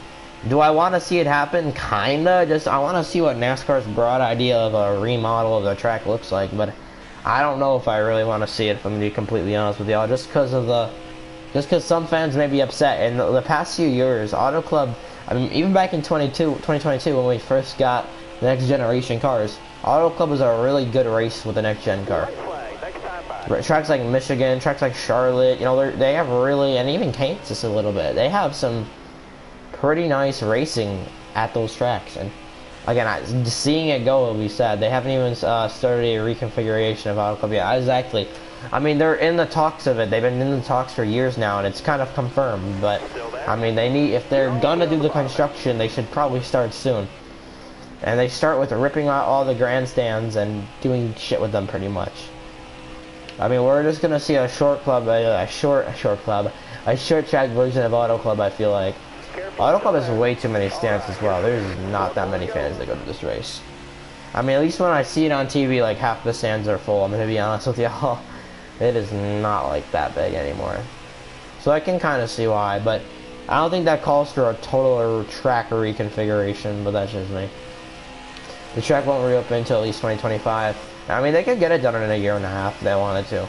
Do I want to see it happen? Kinda. I want to see what NASCAR's broad idea of a remodel of the track looks like, but I don't know if I really want to see it, if I'm going to be completely honest with y'all, just because some fans may be upset. In the past few years, Auto Club, I mean, even back in 2022 when we first got the next generation cars, Auto Club was a really good race with the next gen car. Tracks like Michigan, tracks like Charlotte, you know, they have really, and even Kansas a little bit, they have some pretty nice racing at those tracks. And again, seeing it go will be sad. They haven't even started a reconfiguration of Auto Club yet. Exactly. I mean, they're in the talks of it. They've been in the talks for years now, and it's kind of confirmed. But I mean, if they're gonna do the construction, they should probably start soon. And they start with ripping out all the grandstands and doing shit with them pretty much. I mean, we're just gonna see a short track version of Auto Club. I feel like Auto Club has way too many stands as well. There's not that many fans that go to this race. I mean, at least when I see it on TV, like half the stands are full. I'm gonna be honest with y'all. It is not like that big anymore. So I can kind of see why, but I don't think that calls for a total track reconfiguration. But that's just me. The track won't reopen until at least 2025. I mean, they could get it done in a year and a half if they wanted to.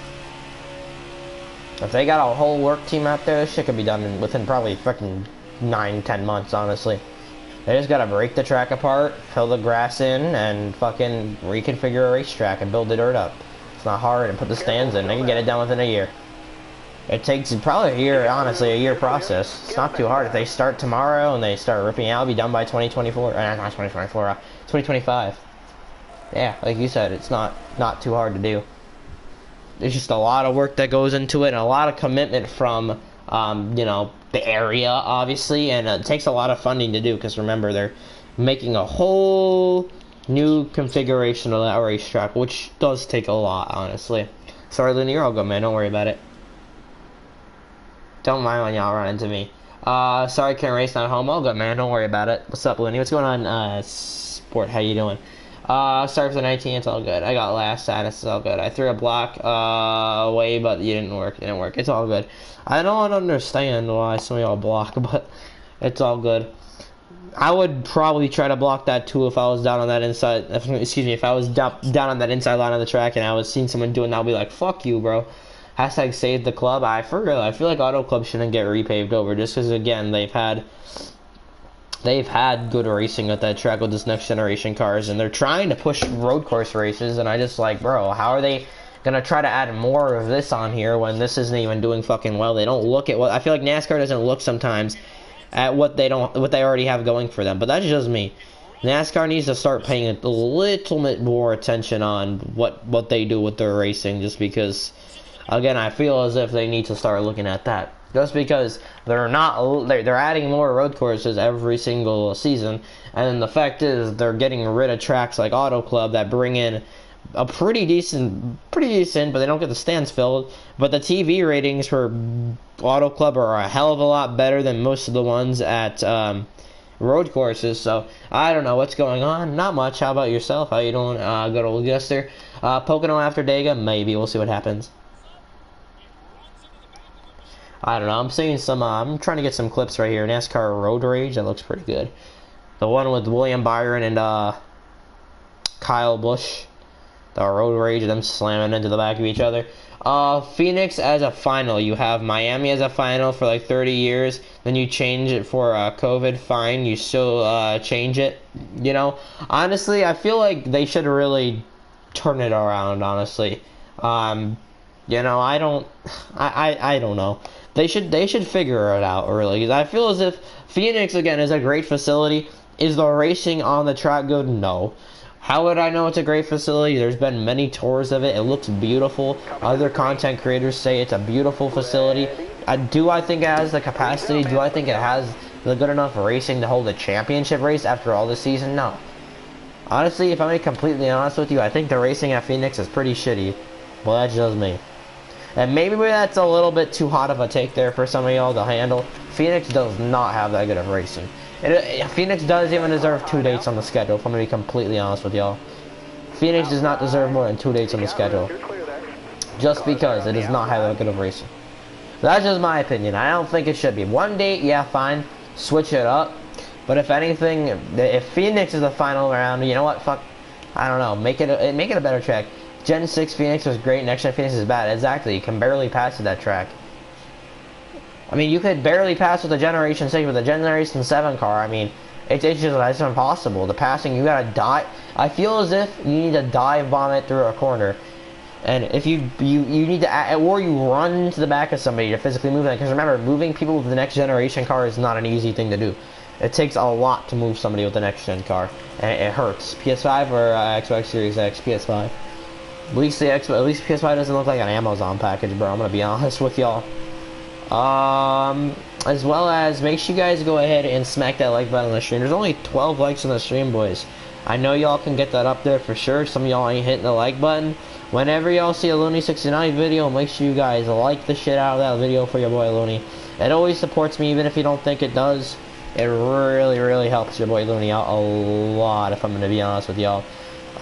If they got a whole work team out there, this shit could be done within probably freaking 9-10 months, honestly. They just gotta break the track apart, fill the grass in, and fucking reconfigure a racetrack and build the dirt up. It's not hard, and put the stands in. They can get it done within a year. It takes probably a year, honestly, a year process. It's not too hard. If they start tomorrow and they start ripping out, it'll be done by 2024. Not 2024, 2025. Yeah, like you said, it's not too hard to do. There's just a lot of work that goes into it, and a lot of commitment from, you know, the area, obviously, and it takes a lot of funding to do, because remember, they're making a whole new configuration of that racetrack, which does take a lot, honestly. Sorry, Looney, you're all good, man. Don't worry about it. Don't mind when y'all run into me. Sorry, can't race, not home. All good, man. Don't worry about it. What's up, Looney? What's going on, Sport? How you doing? Sorry for the 19, it's all good. I got last status, it's all good. I threw a block away, but it didn't work. It's all good. I don't understand why some of y'all block, but it's all good. I would probably try to block that too if I was down on that inside. Excuse me, if I was down on that inside line of the track and I was seeing someone doing that, I'll be like, fuck you, bro. Hashtag save the club. I feel like Auto Club shouldn't get repaved over, just because again they've had good racing at that track with this next generation cars, and they're trying to push road course races, and I just like, bro, how are they gonna try to add more of this on here when this isn't even doing fucking well? They don't look at what I feel like NASCAR doesn't look sometimes at what they already have going for them, but that's just me. NASCAR needs to start paying a little bit more attention on what they do with their racing, just because again I feel as if they need to start looking at that. just because they're adding more road courses every single season, and the fact is they're getting rid of tracks like Auto Club that bring in a pretty decent, but they don't get the stands filled. But the TV ratings for Auto Club are a hell of a lot better than most of the ones at road courses. So I don't know what's going on. Not much. How about yourself? How you doing? Good old Guster. Pocono after Dega, maybe. We'll see what happens. I don't know. I'm seeing some. I'm trying to get some clips right here. NASCAR Road Rage. That looks pretty good. The one with William Byron and Kyle Busch. The Road Rage, them slamming into the back of each other. Phoenix as a final. You have Miami as a final for like 30 years. Then you change it for COVID. Fine. You still change it. You know, honestly, I feel like they should really turn it around. Honestly, you know, I don't know. They should figure it out really. 'Cause I feel as if Phoenix again is a great facility. Is the racing on the track good? No. How would I know it's a great facility? There's been many tours of it. It looks beautiful. Other content creators say it's a beautiful facility. Do I think it has the capacity? Do I think it has the good enough racing to hold a championship race after all this season? No. Honestly, if I'm being completely honest with you, I think the racing at Phoenix is pretty shitty. Well, that's just me. And maybe that's a little bit too hot of a take there for some of y'all to handle. Phoenix does not have that good of racing. Phoenix does even deserve 2 dates on the schedule, if I'm going to be completely honest with y'all. Phoenix does not deserve more than 2 dates on the schedule. Just because it does not have that good of racing. That's just my opinion. I don't think it should be. 1 date, yeah, fine. Switch it up. But if anything, if Phoenix is the final round, you know what? Fuck. I don't know. Make it a better track. Gen 6 Phoenix was great. Next Gen Phoenix is bad. Exactly. You can barely pass to that track. I mean, you could barely pass with a Generation 6 with a Generation 7 car. I mean, it's impossible. The passing, you gotta die. I feel as if you need to dive bomb it through a corner. And if you need to, or you run into the back of somebody to physically move them. Because remember, moving people with the next generation car is not an easy thing to do. It takes a lot to move somebody with the next gen car. And it hurts. PS5 or Xbox Series X? PS5. At least PS5 doesn't look like an Amazon package, bro. I'm gonna be honest with y'all. As well as make sure you guys go ahead and smack that like button on the stream. There's only 12 likes on the stream, boys. I know y'all can get that up there for sure. Some of y'all ain't hitting the like button. Whenever y'all see a Looney69 video, make sure you guys like the shit out of that video for your boy Looney. It always supports me, even if you don't think it does. It really helps your boy Looney out a lot, if I'm gonna be honest with y'all.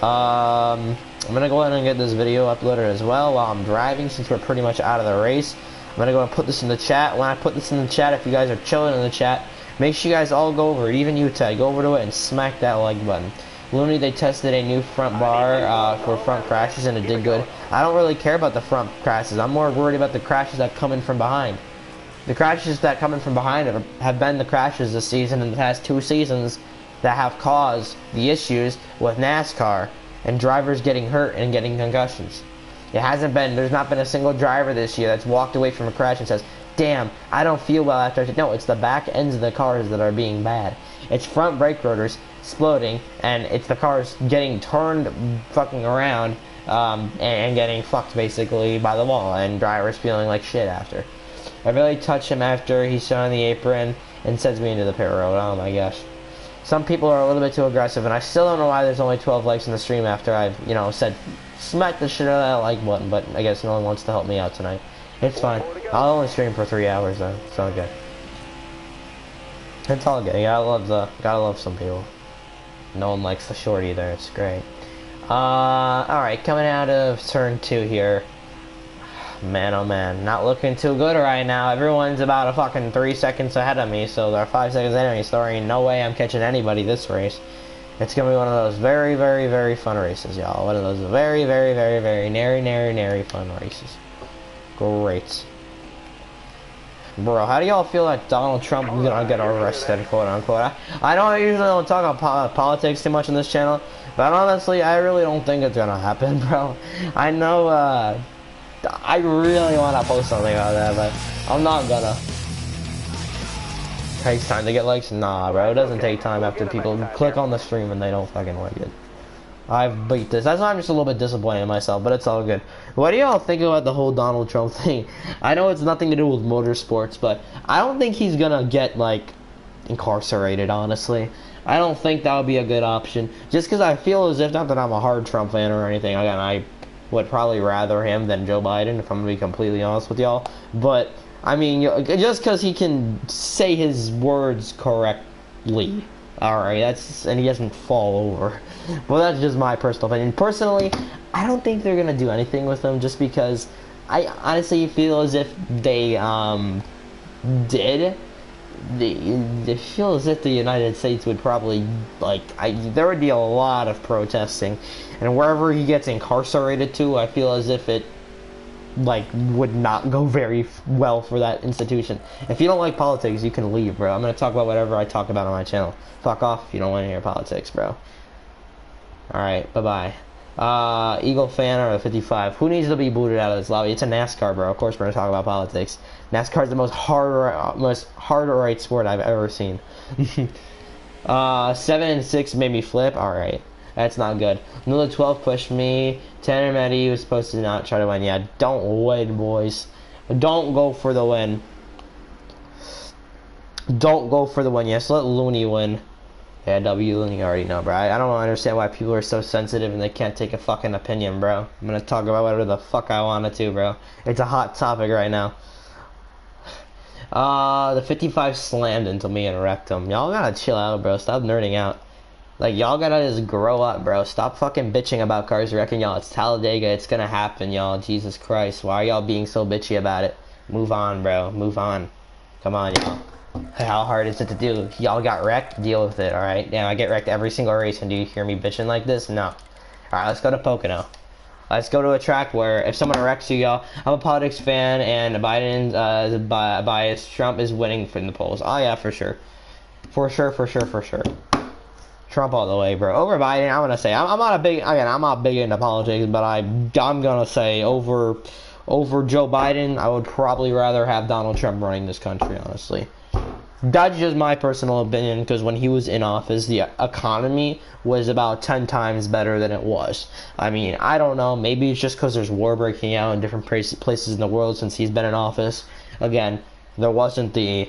I'm gonna go ahead and get this video uploaded as well while I'm driving, since we're pretty much out of the race. I'm gonna go and put this in the chat. When I put this in the chat, if you guys are chilling in the chat, make sure you guys all go over it, even you, Ted. Go over to it and smack that like button. Looney, they tested a new front bar for front crashes, and it did good. I don't really care about the front crashes. I'm more worried about the crashes that come in from behind. The crashes that come in from behind have been the crashes this season and the past 2 seasons that have caused the issues with NASCAR and drivers getting hurt and getting concussions. There's not been a single driver this year that's walked away from a crash and says, damn, I don't feel well after I... No, it's the back ends of the cars that are being bad. It's front brake rotors exploding, and it's the cars getting turned fucking around and getting fucked basically by the wall, and drivers feeling like shit after. I really touched him after he stood on the apron and sends me into the pit road. Oh my gosh. Some people are a little bit too aggressive, and I still don't know why there's only 12 likes in the stream after I've, you know, said smack the shit out of that like button, but I guess no one wants to help me out tonight. It's fine. I'll only stream for 3 hours though. It's all good. It's all good. Gotta love some people. No one likes the short either. It's great. Alright, coming out of turn 2 here. Man, oh man, not looking too good right now. Everyone's about a fucking 3 seconds ahead of me, so they're 5 seconds ahead of me, so there ain't no way I'm catching anybody this race. It's gonna be one of those very fun races, y'all. One of those very nary fun races. Great. Bro, how do y'all feel like Donald Trump is gonna get arrested, quote unquote? I usually don't talk about politics too much on this channel, but honestly, I really don't think it's gonna happen, bro. I know, I really want to post something about that, but I'm not gonna. Takes time to get likes? Nah, bro. It doesn't take time after people click on the stream and they don't fucking like it. I've beat this. That's why I'm just a little bit disappointed in myself, but it's all good. What do y'all think about the whole Donald Trump thing? I know it's nothing to do with motorsports, but I don't think he's gonna get, like, incarcerated, honestly. I don't think that would be a good option. Just because I feel as if, not that I'm a hard Trump fan or anything, again, I would probably rather him than Joe Biden, if I'm gonna be completely honest with y'all. But, I mean, just because he can say his words correctly. Alright, and he doesn't fall over. Well, that's just my personal opinion. Personally, I don't think they're gonna do anything with him just because I honestly feel as if they did. They feel as if the United States would probably, like, there would be a lot of protesting, and wherever he gets incarcerated to, I feel as if it, like, would not go very well for that institution. If you don't like politics, you can leave, bro. I'm gonna talk about whatever I talk about on my channel. Fuck off if you don't want to hear politics, bro. Alright, bye-bye. Eagle fan or the 55. Who needs to be booted out of this lobby? It's a NASCAR, bro. Of course we're gonna talk about politics. NASCAR is the most hard right sport I've ever seen. 7 and 6 made me flip. Alright. That's not good. Another 12 pushed me. 10 and Eddie was supposed to not try to win. Yeah, don't win, boys. Don't go for the win. Don't go for the win. Yes, let Looney win. Yeah, W Looney already know, bro. I don't understand why people are so sensitive and they can't take a fucking opinion, bro. I'm gonna talk about whatever the fuck I wanted to, bro. It's a hot topic right now. The 55 slammed into me and wrecked him. Y'all gotta chill out, bro. Stop nerding out. Like, y'all gotta just grow up, bro. Stop fucking bitching about cars wrecking y'all. It's Talladega. It's gonna happen, y'all. Jesus Christ. Why are y'all being so bitchy about it? Move on, bro. Move on. Come on, y'all. How hard is it to do? Y'all got wrecked? Deal with it, alright? Damn, I get wrecked every single race, and do you hear me bitching like this? No. Alright, let's go to Pocono. Let's go to a track where if someone wrecks you, y'all, I'm a politics fan, and Biden bias. Trump is winning from the polls. Oh, yeah, for sure. For sure. Trump all the way, bro. Over Biden, I'm gonna say, I'm not big into politics, but I'm gonna say over Joe Biden, I would probably rather have Donald Trump running this country, honestly. That's just my personal opinion, because when he was in office, the economy was about 10 times better than it was. I mean, I don't know, maybe it's just because there's war breaking out in different places in the world since he's been in office. Again, there wasn't the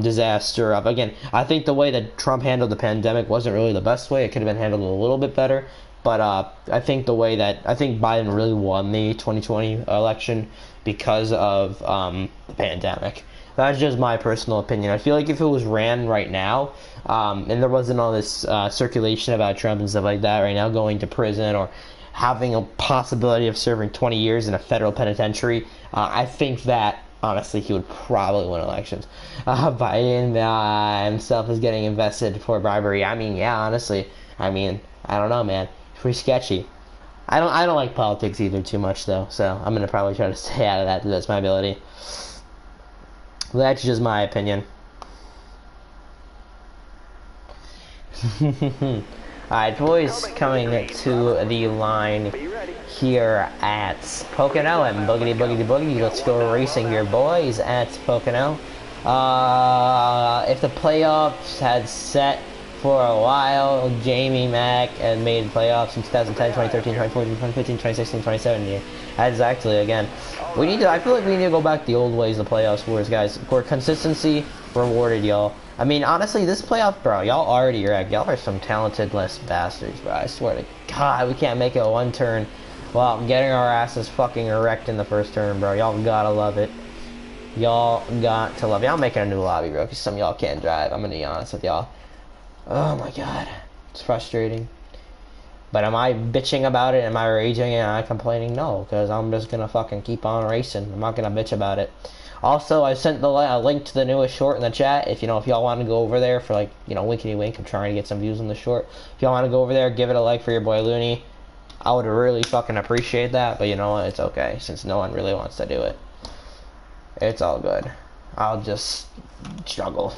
disaster of, again, I think the way that Trump handled the pandemic wasn't really the best way. It could have been handled a little bit better. But I think Biden really won the 2020 election because of the pandemic. That's just my personal opinion. I feel like if it was ran right now, and there wasn't all this circulation about Trump and stuff like that right now, going to prison or having a possibility of serving 20 years in a federal penitentiary, I think that, honestly, he would probably win elections. Biden himself is getting invested for bribery. I mean, yeah, honestly. I mean, I don't know, man. Pretty sketchy. I don't like politics either too much, though, so I'm gonna probably try to stay out of that to the best of my ability. That's just my opinion. Alright, boys, coming to the line here at Pocono and Boogity Boogity Boogie. Let's go racing here, boys, at Pocono. If the playoffs had set for a while, Jamie Mack had made playoffs in 2010, 2013, 2014, 2015, 2016, 2017. That's actually, again, I feel like we need to go back to the old ways of playoffs wars, guys. For consistency, rewarded, y'all. I mean, honestly, this playoff, bro, y'all already wrecked. Y'all are some talented-less bastards, bro. I swear to God, we can't make it a one turn while getting our asses fucking wrecked in the first turn, bro. Y'all gotta love it. Y'all got to love it. I'm making a new lobby, bro, because some of y'all can't drive. I'm gonna be honest with y'all. Oh my God, it's frustrating. But am I bitching about it? Am I raging and am I complaining? No, because I'm just gonna fucking keep on racing. I'm not gonna bitch about it. Also, I sent the link to the newest short in the chat. If y'all want to go over there for, like, winkety wink, I'm trying to get some views on the short. If y'all want to go over there, give it a like for your boy Looney. I would really fucking appreciate that. But you know what? It's okay, since no one really wants to do it. It's all good. I'll just struggle.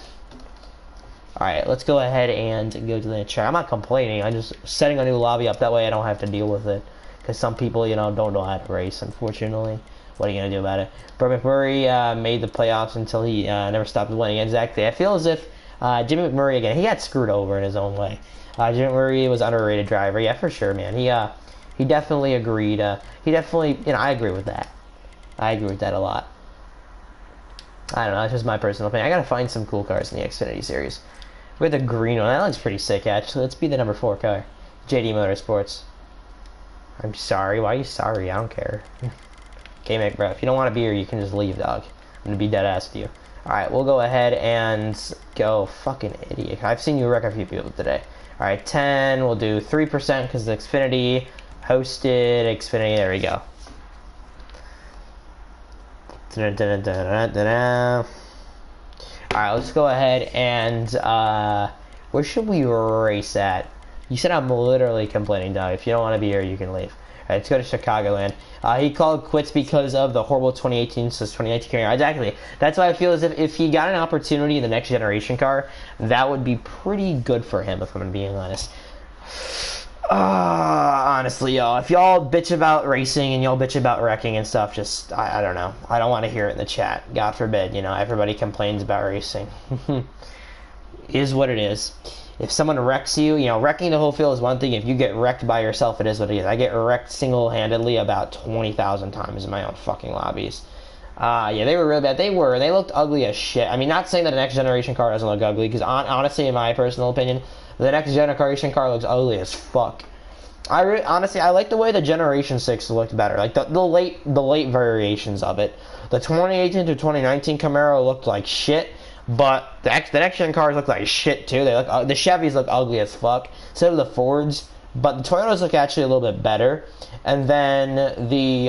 Alright, let's go ahead and go to the chat. I'm not complaining. I'm just setting a new lobby up. That way I don't have to deal with it. Because some people, don't know how to race, unfortunately. What are you going to do about it? Burt McMurray made the playoffs until he never stopped winning. Exactly. I feel as if Jimmy McMurray, again, he got screwed over in his own way. Jim Murray was underrated driver. Yeah, for sure, man. He definitely agreed. He definitely, I agree with that. I agree with that a lot. I don't know. That's just my personal opinion. I gotta find some cool cars in the Xfinity series. With the green one, that looks pretty sick, actually. Let's be the number 4 car. JD Motorsports. I'm sorry. Why are you sorry? I don't care. Okay, Mick, bro. If you don't want to be here, you can just leave, dog. I'm gonna be dead ass with you. Alright, we'll go ahead and go. Fucking idiot. I've seen you wreck a few people today. Alright, 10. We'll do 3% because the Xfinity hosted Xfinity. There we go. Alright, let's go ahead and where should we race at? You said I'm literally complaining, dog. If you don't want to be here, you can leave. Alright, let's go to Chicagoland. He called quits because of the horrible 2018 says 2019 career. Exactly. That's why I feel as if he got an opportunity in the next generation car, that would be pretty good for him, if I'm being honest. Honestly, y'all, if y'all bitch about racing and y'all bitch about wrecking and stuff, just, I don't know. I don't want to hear it in the chat. God forbid, everybody complains about racing. Is what it is. If someone wrecks you, wrecking the whole field is one thing. If you get wrecked by yourself, it is what it is. I get wrecked single-handedly about 20,000 times in my own fucking lobbies. Yeah, they were really bad. They looked ugly as shit. I mean, not saying that the next generation car doesn't look ugly, because honestly, in my personal opinion, the next generation car looks ugly as fuck. Honestly, I like the way the Generation 6 looked better. Like, the late variations of it. The 2018 to 2019 Camaro looked like shit, but the next gen cars look like shit, too. The Chevys look ugly as fuck. So do the Fords, but the Toyotas look actually a little bit better. And then the,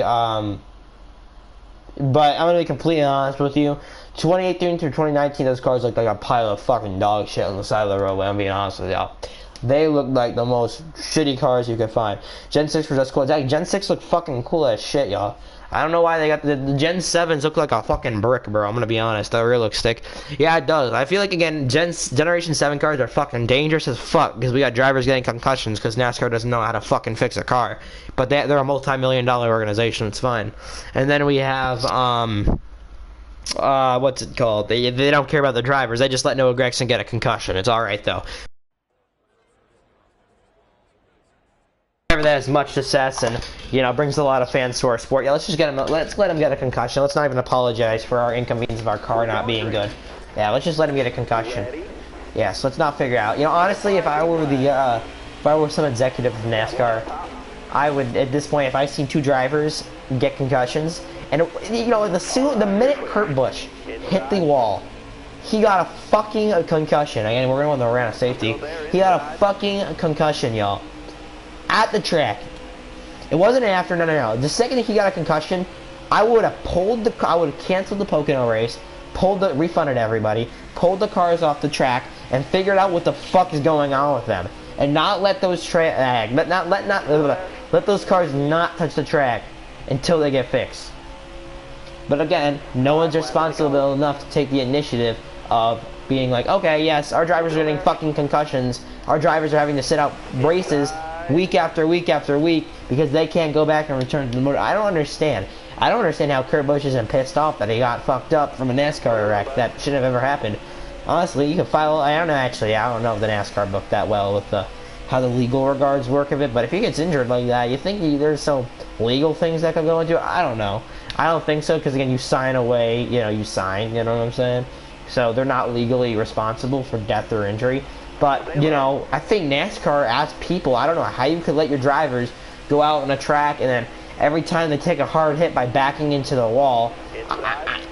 but I'm gonna be completely honest with you. 2018 through 2019, those cars looked like a pile of fucking dog shit on the side of the roadway. I'm being honest with y'all. They looked like the most shitty cars you could find. Gen 6 was just cool. Gen 6 looked fucking cool as shit, y'all. I don't know why they got the Gen 7s look like a fucking brick, bro. I'm gonna be honest. The rear looks thick. Yeah, it does. I feel like, again, Generation 7 cars are fucking dangerous as fuck because we got drivers getting concussions because NASCAR doesn't know how to fucking fix a car. But they're a multi-million-dollar organization. It's fine. And then we have, what's it called? They don't care about the drivers. They just let Noah Gragson get a concussion. It's alright, though. That has much success and brings a lot of fans to our sport. Yeah, let's let him get a concussion. Let's not even apologize for our inconvenience of our car not being good. Yeah, let's just let him get a concussion. Yeah, so let's not figure out. Honestly, if I were some executive of NASCAR, I would, at this point, if I seen 2 drivers get concussions, and the minute Kurt Busch hit the wall, he got a fucking concussion. Again, we're going to run a safety. He got a fucking concussion, y'all. At the track. It wasn't after, no. The second he got a concussion, I would have canceled the Pocono race, refunded everybody, pulled the cars off the track, and figured out what the fuck is going on with them. And not let those let those cars not touch the track until they get fixed. But again, no one's responsible enough to take the initiative of being like, okay, yes, our drivers are getting fucking concussions, our drivers are having to sit out races week after week after week because they can't go back and return to the motor. I don't understand how Kurt Busch isn't pissed off that he got fucked up from a NASCAR wreck that shouldn't have ever happened. Honestly, you can file. I don't know if the NASCAR book that well with how the legal regards work of it. But if he gets injured like that, you think there's some legal things that could go into it? I don't know. I don't think so because again, you sign away. You sign. You know what I'm saying? So they're not legally responsible for death or injury. But, I think NASCAR, as people, I don't know how you could let your drivers go out on a track and then every time they take a hard hit by backing into the wall,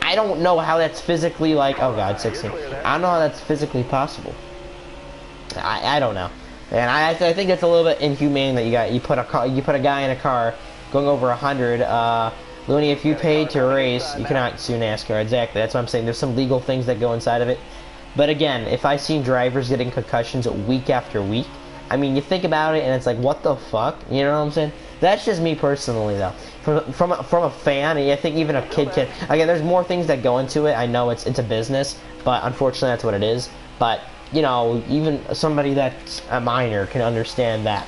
I don't know how that's physically oh god, 16. I don't know how that's physically possible. I don't know. And I think it's a little bit inhumane that you put a guy in a car going over 100. Looney, if you paid to race, you cannot sue NASCAR. Exactly. That's what I'm saying. There's some legal things that go inside of it. But again, if I see drivers getting concussions week after week, I mean, you think about it and it's like, what the fuck? You know what I'm saying? That's just me personally, though. From a fan, I think even a kid can. Again, there's more things that go into it. I know it's a business, but unfortunately, that's what it is. But even somebody that's a minor can understand that.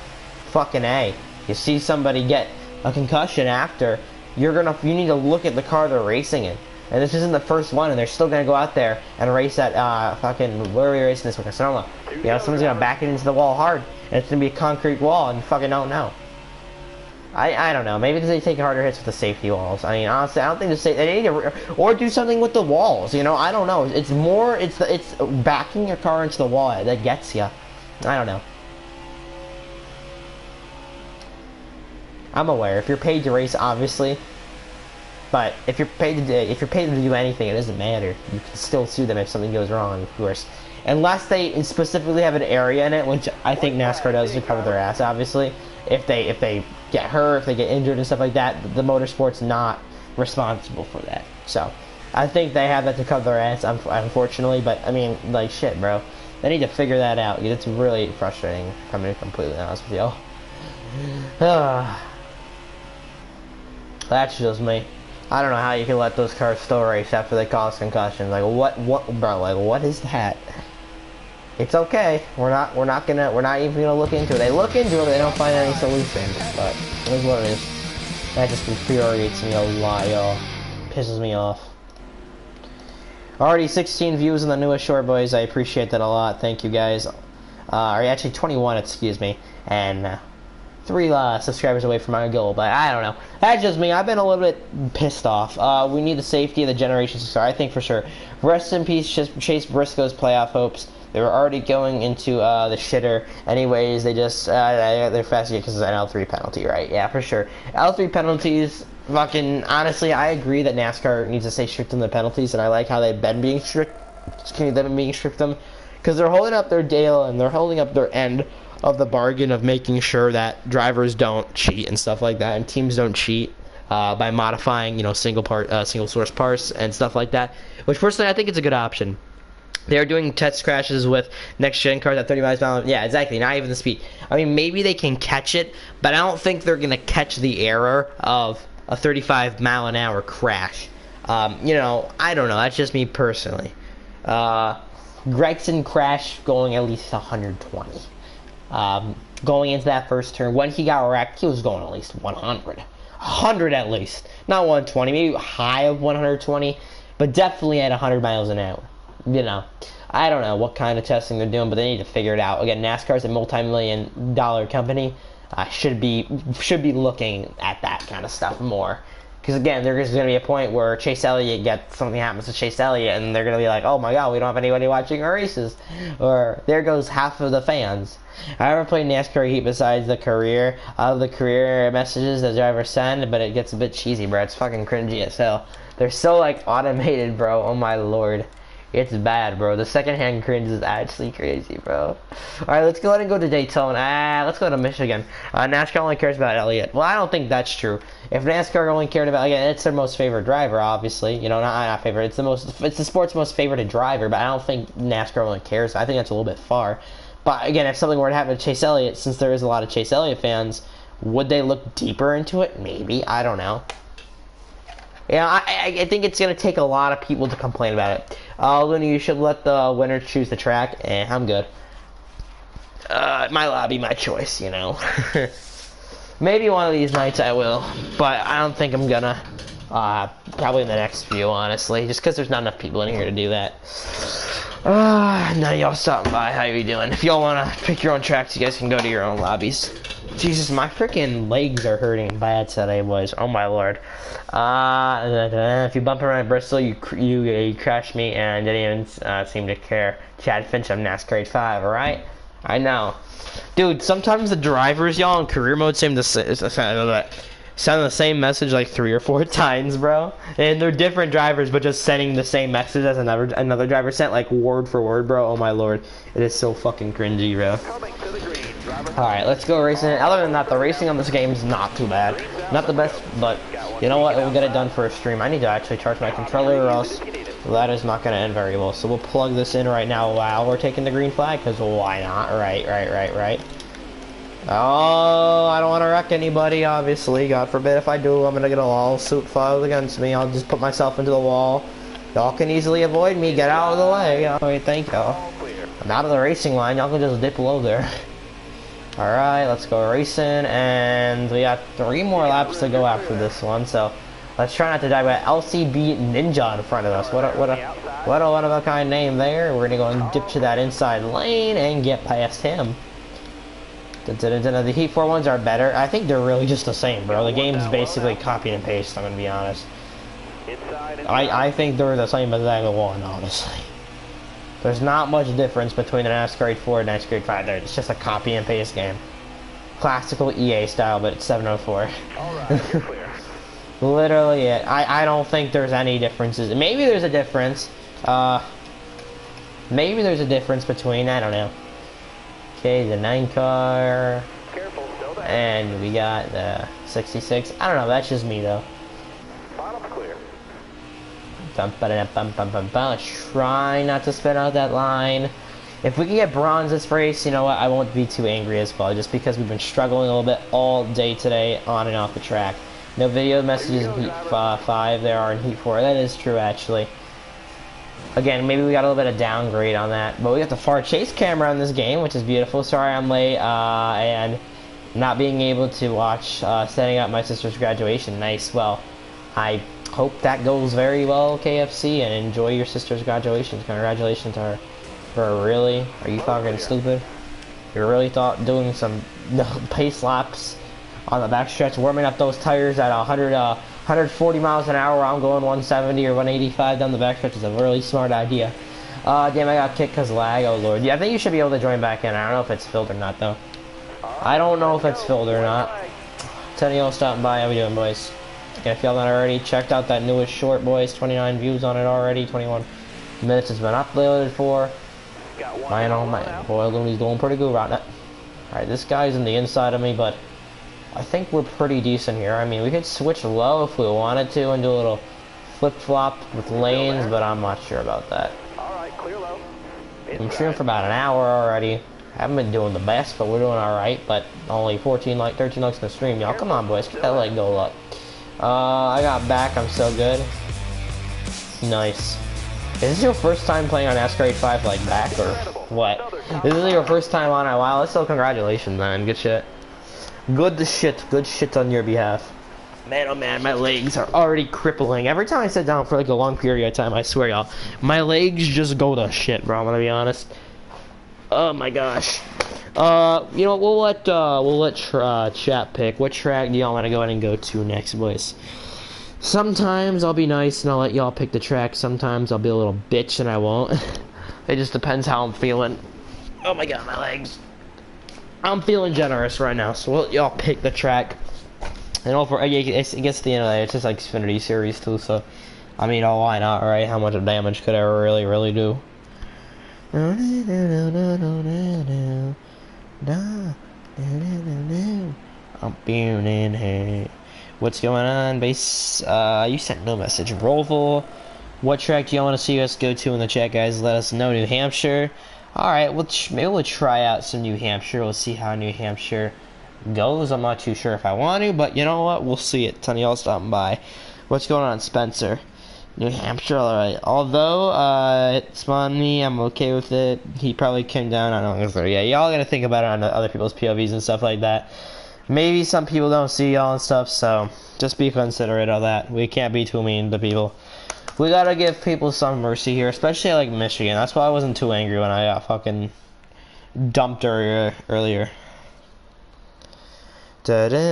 Fucking A. You see somebody get a concussion after, you need to look at the car they're racing in. And this isn't the first one, and they're still going to go out there and race at, where are we racing this one? Sonoma. Someone's going to back it into the wall hard. and it's gonna be a concrete wall, and you fucking don't know. I don't know. Maybe they take harder hits with the safety walls. I mean, honestly, I don't think they need to, or do something with the walls. You know, I don't know. It's more, it's backing your car into the wall that gets you. I don't know. I'm aware if you're paid to race, obviously, but if you're paid to do anything, it doesn't matter. You can still sue them if something goes wrong, of course, unless they specifically have an area in it, which I think NASCAR does to cover their ass. Obviously, if they get hurt, if they get injured and stuff like that, the motorsport's not responsible for that. So I think they have that to cover their ass, unfortunately. But I mean, like, shit, bro. They need to figure that out. It's really frustrating, if I'm being completely honest with you. That's just me. I don't know how you can let those cars still race after they cause concussions. Like, what, bro? Like, what is that? It's okay. We're not even gonna look into it. They look into it, but they don't find any solutions. But it is what it is. That just infuriates me a lot, y'all. Pisses me off. Already 16 views on the newest short, boys. I appreciate that a lot. Thank you, guys. Or actually 21, excuse me. And 3 subscribers away from my goal, but I don't know. That's just me. I've been a little bit pissed off. We need the safety of the Generation 6 car, I think for sure. Rest in peace, Chase Briscoe's playoff hopes. They were already going into the shitter. Anyways, they just they're fast because it's an L3 penalty, right? Yeah, for sure. L3 penalties. Fucking honestly, I agree that NASCAR needs to stay strict on the penalties, and I like how they've been being strict. They've been being strict on them because they're holding up their deal and they're holding up their end of the bargain of making sure that drivers don't cheat and stuff like that, and teams don't cheat by modifying, you know, single source parts and stuff like that. Which personally, I think it's a good option. They're doing test crashes with next-gen cars at 30 miles per hour. Yeah, exactly. Not even the speed. I mean, maybe they can catch it, but I don't think they're going to catch the error of a 35-mile-an-hour crash. You know, I don't know. That's just me personally. Gregson crashed going at least 120. Going into that first turn, when he got wrecked, he was going at least 100. 100 at least. Not 120. Maybe high of 120, but definitely at 100 miles an hour. You know, I don't know what kind of testing they're doing, but they need to figure it out. Again, NASCAR's a multi-million-dollar company. Should be looking at that kind of stuff more. Because again, there's going to be a point where something happens to Chase Elliott, and they're going to be like, oh my god, we don't have anybody watching our races. Or there goes half of the fans. I never played NASCAR Heat besides the career messages that drivers send, but it gets a bit cheesy, bro. It's fucking cringy as hell. They're so like automated, bro. Oh my lord. It's bad, bro. The secondhand cringe is actually crazy, bro. Alright, let's go ahead and go to Daytona. Let's go to Michigan. NASCAR only cares about Elliott. Well, I don't think that's true. If NASCAR only cared about, again, it's their most favorite driver, obviously. You know, not favorite. It's the sport's most favorite driver, but I don't think NASCAR only cares. I think that's a little bit far. But again, if something were to happen to Chase Elliott, since there is a lot of Chase Elliott fans, would they look deeper into it? Maybe. I don't know. Yeah, I think it's going to take a lot of people to complain about it. Looney, you should let the winner choose the track. I'm good. My lobby, my choice, you know. Maybe one of these nights I will, but I don't think I'm gonna. Probably in the next few, honestly, just because there's not enough people in here to do that. None of y'all stopping by. How you doing? If y'all want to pick your own tracks, you guys can go to your own lobbies. Jesus, my freaking legs are hurting bad today, boys. Oh my lord. If you bump around Bristol, you crashed me and didn't even seem to care. Chad Finch, I'm NASCAR HEAT5, alright? I know. Dude, sometimes the drivers, y'all, in career mode sound the same message like 3 or 4 times, bro. And they're different drivers, but just sending the same message as another driver sent, like word for word, bro. Oh my lord. It is so fucking cringy, bro. Alright, let's go racing. Other than that, the racing on this game is not too bad. Not the best, but you know what? We'll get it done for a stream. I need to actually charge my controller or else that is not going to end very well. So we'll plug this in right now while we're taking the green flag, because why not? Right. Oh, I don't want to wreck anybody, obviously. God forbid if I do, I'm going to get a lawsuit filed against me. I'll just put myself into the wall. Y'all can easily avoid me. Get out of the way. Alright, thank y'all. I'm out of the racing line. Y'all can just dip below there. Alright, let's go racing, and we got 3 more laps to go after this one, so let's try not to die. But LCB Ninja in front of us. What a one-of-a-kind name there. We're gonna go and dip to that inside lane and get past him. The Heat 4 ones are better. I think they're really just the same, bro. The game's basically copy and paste, I'm gonna be honest. I think they're the same as that one, honestly. There's not much difference between the NASCAR 4 and NASCAR 5 there. It's just a copy and paste game. Classical EA style, but it's 704. Alright, you're clear. Literally it. I don't think there's any differences. Maybe there's a difference. Maybe there's a difference between, I don't know. Okay, the 9 car. Careful, still there. And we got the 66. I don't know, that's just me though. Bottom's clear. Try not to spin out that line. If we can get bronze this race, you know what, I won't be too angry as well, just because we've been struggling a little bit all day today on and off the track. No video messages in Heat 5, there are in Heat 4. That is true, actually. Again, maybe we got a little bit of downgrade on that. But we got the far chase camera in this game, which is beautiful. Sorry I'm late, and not being able to watch setting up my sister's graduation. Nice. Well, I hope that goes very well, KFC, and enjoy your sister's graduation. Congratulations to her. Bro, really? Are you fucking stupid? You really thought doing some pace laps on the backstretch, warming up those tires at 140 miles an hour, I'm going 170 or 185 down the backstretch is a really smart idea. Damn, I got kicked because lag, oh lord. Yeah, I think you should be able to join back in. I don't know if it's filled or not, though. I don't know if it's filled or not. Tell y'all stopping by, how we doing, boys? Okay, if y'all not already checked out that newest short, boys, 29 views on it already, 21 minutes has been uploaded for. Man, oh man, boy, Looney's going pretty good right now. Alright, this guy's in the inside of me, but I think we're pretty decent here. I mean, we could switch low if we wanted to and do a little flip-flop with lanes, but I'm not sure about that. Alright, clear low. I'm shooting for about an hour already. Haven't been doing the best, but we're doing alright, but only 13 likes in the stream, y'all. Come on, boys, get that leg goal up. I got back, I'm so good. Nice. Is this your first time playing on NASCAR 5 like back, or what? This is your first time on it? Wow, let's still congratulations, man. Good shit. Good shit on your behalf. Man, oh man, my legs are already crippling. Every time I sit down for like a long period of time, I swear, y'all, my legs just go to shit, bro. I'm gonna be honest. Oh my gosh. You know what? We'll let chat pick. What track do y'all want to go ahead and go to next, boys? Sometimes I'll be nice and I'll let y'all pick the track. Sometimes I'll be a little bitch and I won't. It just depends how I'm feeling. Oh my god, my legs. I'm feeling generous right now, so we'll let y'all pick the track. And over, it gets to the end of the day, it's just like Xfinity Series too, so I mean, oh, why not, right? How much of damage could I really do? I'm feeling here. What's going on, base? You sent no message. Roval. What track do y'all want to see us go to in the chat, guys? Let us know. New Hampshire. Alright, maybe we'll try out some New Hampshire. We'll see how New Hampshire goes. I'm not too sure if I want to, but you know what? We'll see it. Ton of y'all stopping by. What's going on, Spencer? New Hampshire, alright. Although, it's on me, I'm okay with it. He probably came down, I don't know. Yeah, y'all gotta think about it on other people's POVs and stuff like that. Maybe some people don't see y'all and stuff, so just be considerate of that. We can't be too mean to people. We gotta give people some mercy here, especially like Michigan. That's why I wasn't too angry when I got fucking dumped earlier. Alright,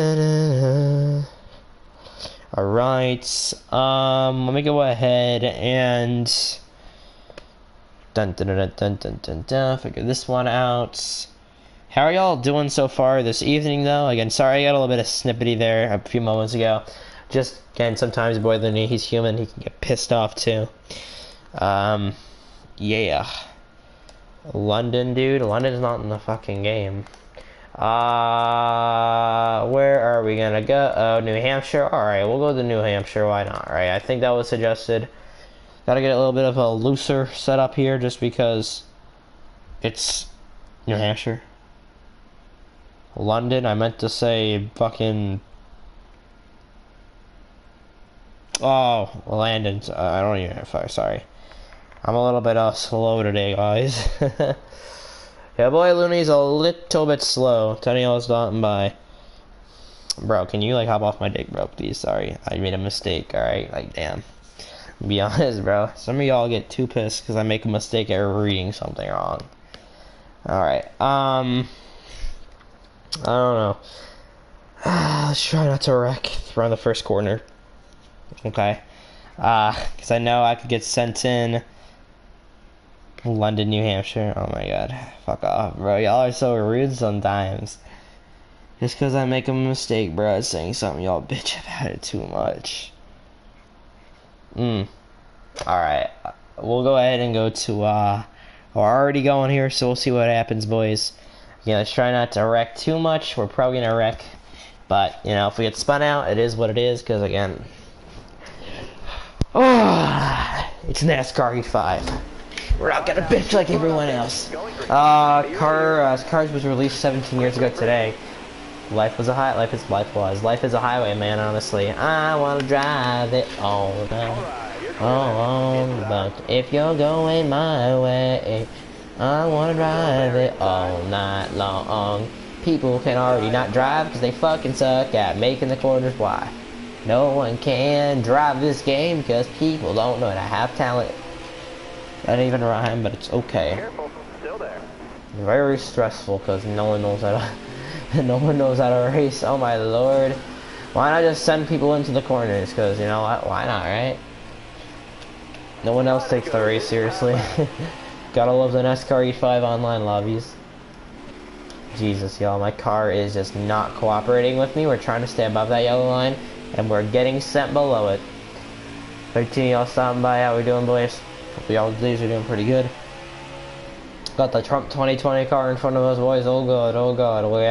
let me go ahead and figure this one out. How are y'all doing so far this evening, though? Again, sorry I got a little bit of snippety there a few moments ago. Just, again, sometimes boy the knee, he's human, he can get pissed off, too. Yeah. London, dude. London's not in the fucking game. Where are we gonna go? Oh, New Hampshire? Alright, we'll go to New Hampshire, why not, right? I think that was suggested. Gotta get a little bit of a looser setup here, just because it's New Hampshire. London, I meant to say fucking... Oh, Landon, I don't even... Sorry. I'm a little bit slow today, guys. Yeah, boy, Looney's a little bit slow. Tony was stopping by. Bro, can you, like, hop off my dick, bro, please? Sorry, I made a mistake, alright? Like, damn. Be honest, bro. Some of y'all get too pissed because I make a mistake at reading something wrong. Alright, I don't know. Let's try not to wreck around the first corner. Okay. Because I know I could get sent in London, New Hampshire. Oh my god. Fuck off, bro. Y'all are so rude sometimes. Just because I make a mistake, bro, is saying something, y'all bitch about it too much. Alright. We'll go ahead and go to, we're already going here, so we'll see what happens, boys. Yeah, let's try not to wreck too much. We're probably gonna wreck. But, you know, if we get spun out, it is what it is, because, again... it's NASCAR HEAT5. We're not gonna bitch like everyone else. Cars was released 17 years ago today. Life is a highway, man, honestly. I wanna drive it all night. But if you're going my way, I wanna drive it all night long. People can already not drive because they fucking suck at making the corners. Why? No one can drive this game because people don't know how to have talent. That didn't even rhyme, but it's okay. Careful, still there. Very stressful because no one knows how to race. Oh my lord. Why not just send people into the corners? Because, you know what? Why not, right? No one else takes the race seriously. Gotta love the NASCAR HEAT5 online lobbies. Jesus, y'all, my car is just not cooperating with me. We're trying to stay above that yellow line, and we're getting sent below it. 13 y'all stopping by. How we doing, boys? Hope y'all these are doing pretty good. Got the Trump 2020 car in front of us, boys. Oh god, oh god. We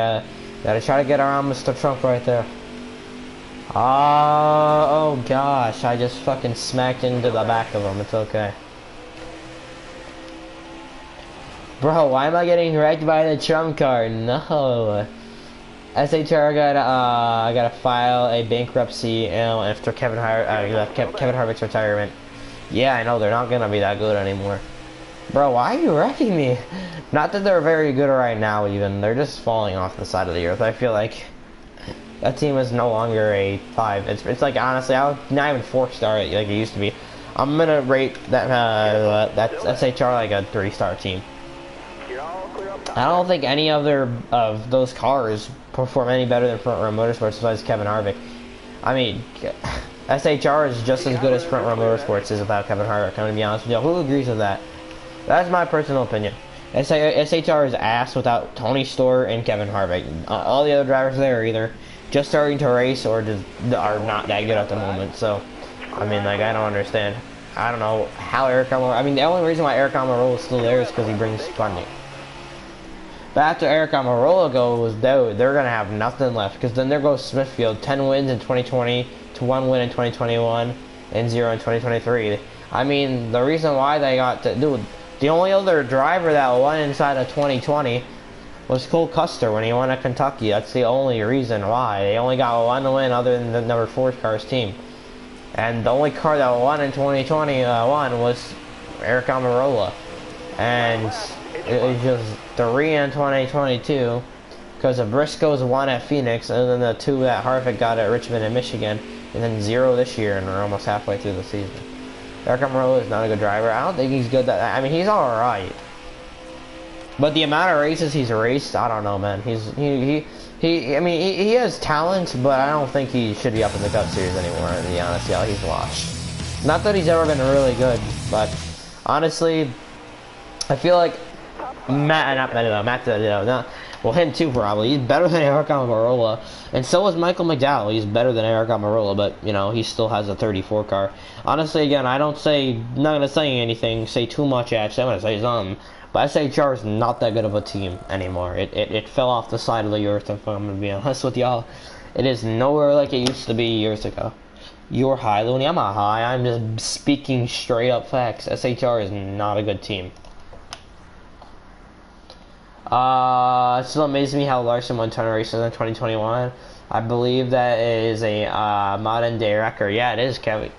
gotta try to get around Mr. Trump right there. Oh gosh, I just fucking smacked into the back of him. It's okay. Bro, why am I getting wrecked by the Trump car? No. SHR gotta file a bankruptcy after Kevin Harvick's retirement. Yeah, I know they're not gonna be that good anymore. Bro, why are you wrecking me? Not that they're very good right now, even. They're just falling off the side of the earth. I feel like that team is no longer a 5. It's like, honestly, not even 4-star like it used to be. I'm gonna rate that SHR like a 3-star team. I don't think any other of those cars perform any better than Front Row Motorsports besides Kevin Harvick. I mean, SHR is just as good as Front Row Motorsports is without Kevin Harvick. I'm gonna be honest with you. Who agrees with that? That's my personal opinion. SHR is ass without Tony Stewart and Kevin Harvick. All the other drivers there are either just starting to race or just are not that good at the moment. So, I mean, like, I don't understand. I don't know how Eric Almirola... I mean, the only reason why Eric Almirola is still there is because he brings funding. But after Eric Almirola goes, they're going to have nothing left. Because then there goes Smithfield. 10 wins in 2020 to 1 win in 2021 and 0 in 2023. I mean, the reason why they got to... Dude, the only other driver that won inside of 2020 was Cole Custer when he won at Kentucky. That's the only reason why. They only got one win other than the number 4 car's team. And the only car that won in 2021 was Eric Almirola. And it was just 3 in 2022 because the Briscoes won at Phoenix, and then the 2 that Harvick got at Richmond and Michigan, and then 0 this year, and we're almost halfway through the season. Eric Almirola is not a good driver. I don't think he's good. I mean, he's all right, but the amount of races he's raced, I don't know, man. I mean, he has talent, but I don't think he should be up in the Cup Series anymore. To be honest, yeah, he's washed. Not that he's ever been really good, but honestly, I feel like well, him too, probably. He's better than Eric Almirola, and so is Michael McDowell. He's better than Eric Almirola, but, you know, he still has a 34 car. Honestly, again, not gonna say anything, say too much, actually. I'm gonna say something, but SHR is not that good of a team anymore. It fell off the side of the earth, if I'm gonna be honest with y'all. It is nowhere like it used to be years ago. You're high, Looney. I'm not high. I'm just speaking straight up facts. SHR is not a good team. It still amazes me how Larson won 10 races in 2021. I believe that is a modern day record. Yeah, it is, Kevin.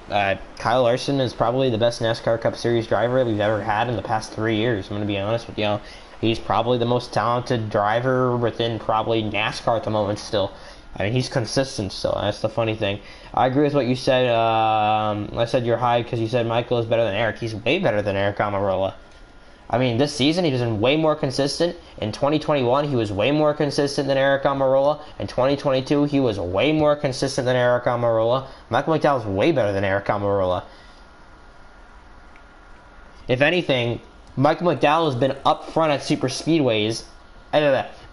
Kyle Larson is probably the best NASCAR Cup Series driver we've ever had in the past 3 years. I'm going to be honest with you. He's probably the most talented driver within probably NASCAR at the moment still. I mean, he's consistent still. That's the funny thing. I agree with what you said. I said you're high because you said Michael is better than Eric. He's way better than Eric Almirola. I mean, this season he was been way more consistent. In 2021, he was way more consistent than Eric Almirola. In 2022, he was way more consistent than Eric Almirola. Michael McDowell's way better than Eric Almirola. If anything, Michael McDowell has been up front at super speedways.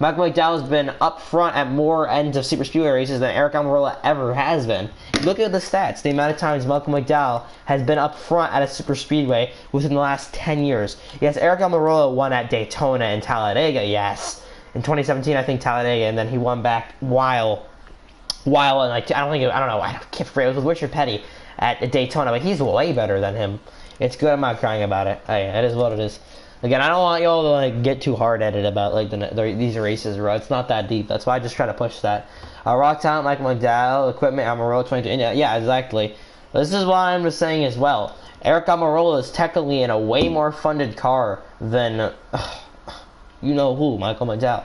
Michael McDowell's been up front at more ends of super speedway races than Eric Almirola ever has been. Look at the stats. The amount of times Michael McDowell has been up front at a super speedway within the last 10 years. Yes, Eric Almirola won at Daytona and Talladega, yes. In 2017, I think Talladega, and then he won back while like I don't know, I can't forget, it was with Richard Petty at Daytona, but he's way better than him. It's good. I'm not crying about it. Hey, it is what it is. Again, I don't want y'all to like get too hard at it about like these races, bro. It's not that deep. That's why I just try to push that. Raw talent, Michael McDowell, equipment, Almirola 22. Yeah, exactly. This is why I'm just saying as well. Eric Almirola is technically in a way more funded car than you know who, Michael McDowell.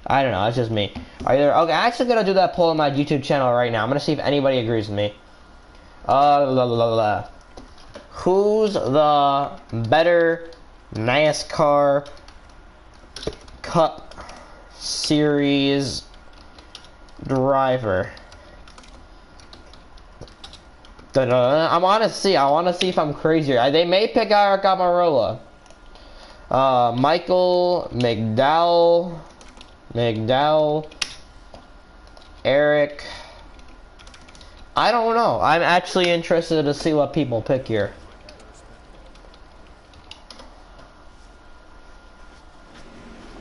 I don't know. That's just me. Okay, I'm actually gonna do that poll on my YouTube channel right now. I'm gonna see if anybody agrees with me. Who's the better NASCAR Cup Series driver? I want to see if I'm crazier. They may pick Eric Almirola. Michael McDowell, Eric. I don't know. I'm actually interested to see what people pick here.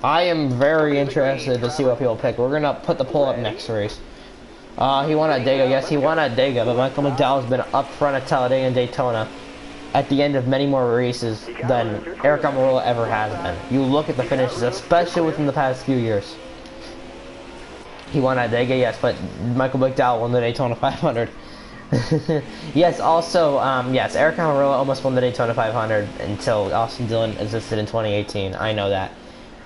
I am very interested to see what people pick. We're gonna put the poll up next race. He won at Dega. Yes, he won at Dega, but Michael McDowell's been up front at Talladega and Daytona at the end of many more races than Eric Almirola ever has been. You look at the finishes, especially within the past few years. He won at Dega, yes, but Michael McDowell won the Daytona 500. Yes, also, yes, Eric Almirola almost won the Daytona 500 until Austin Dillon assisted in 2018. I know that.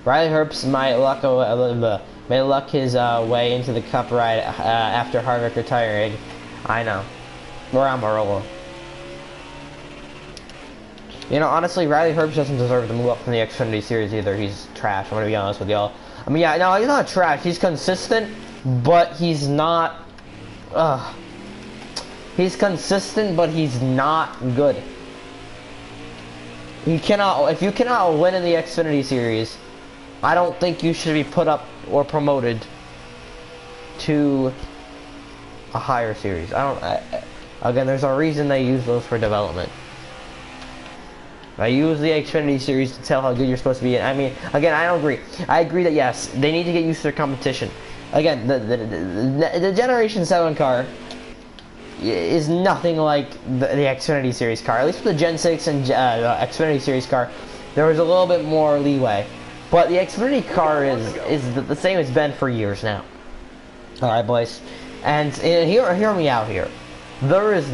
Riley Herbst might luck his way into the Cup ride after Harvick retiring. I know. Or Almirola. You know, honestly, Riley Herbst doesn't deserve to move up from the Xfinity Series either. He's trash, I'm going to be honest with y'all. I mean, yeah, no, he's not trash. He's consistent, but he's not... He's consistent, but he's not good. If you cannot win in the Xfinity Series, I don't think you should be put up or promoted to a higher series. Again, there's a reason they use those for development. I use the Xfinity Series to tell how good you're supposed to be. I mean, again, I don't agree. I agree that yes, they need to get used to their competition. Again, the Generation 7 car is nothing like the Xfinity Series car. At least with the Gen 6 and Xfinity Series car, there was a little bit more leeway. But the Xfinity car is the same it's been for years now. All right, boys, and hear me out here. There is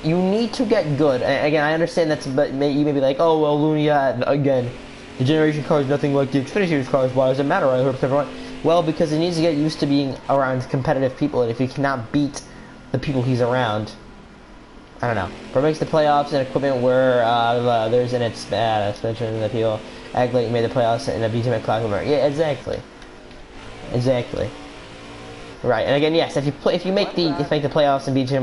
you need to get good. And again, I understand that's, but you may be like, oh well, Looney, again, the Generation car is nothing like the Xfinity Series cars. Why does it matter? I hope everyone. Well, because he needs to get used to being around competitive people, and if he cannot beat the people he's around, I don't know. But makes the playoffs and equipment where there's an suspension that people act like made the playoffs in a BJ McLaughlin. Yeah, exactly. Right, and again, yes, if you make the playoffs in BJ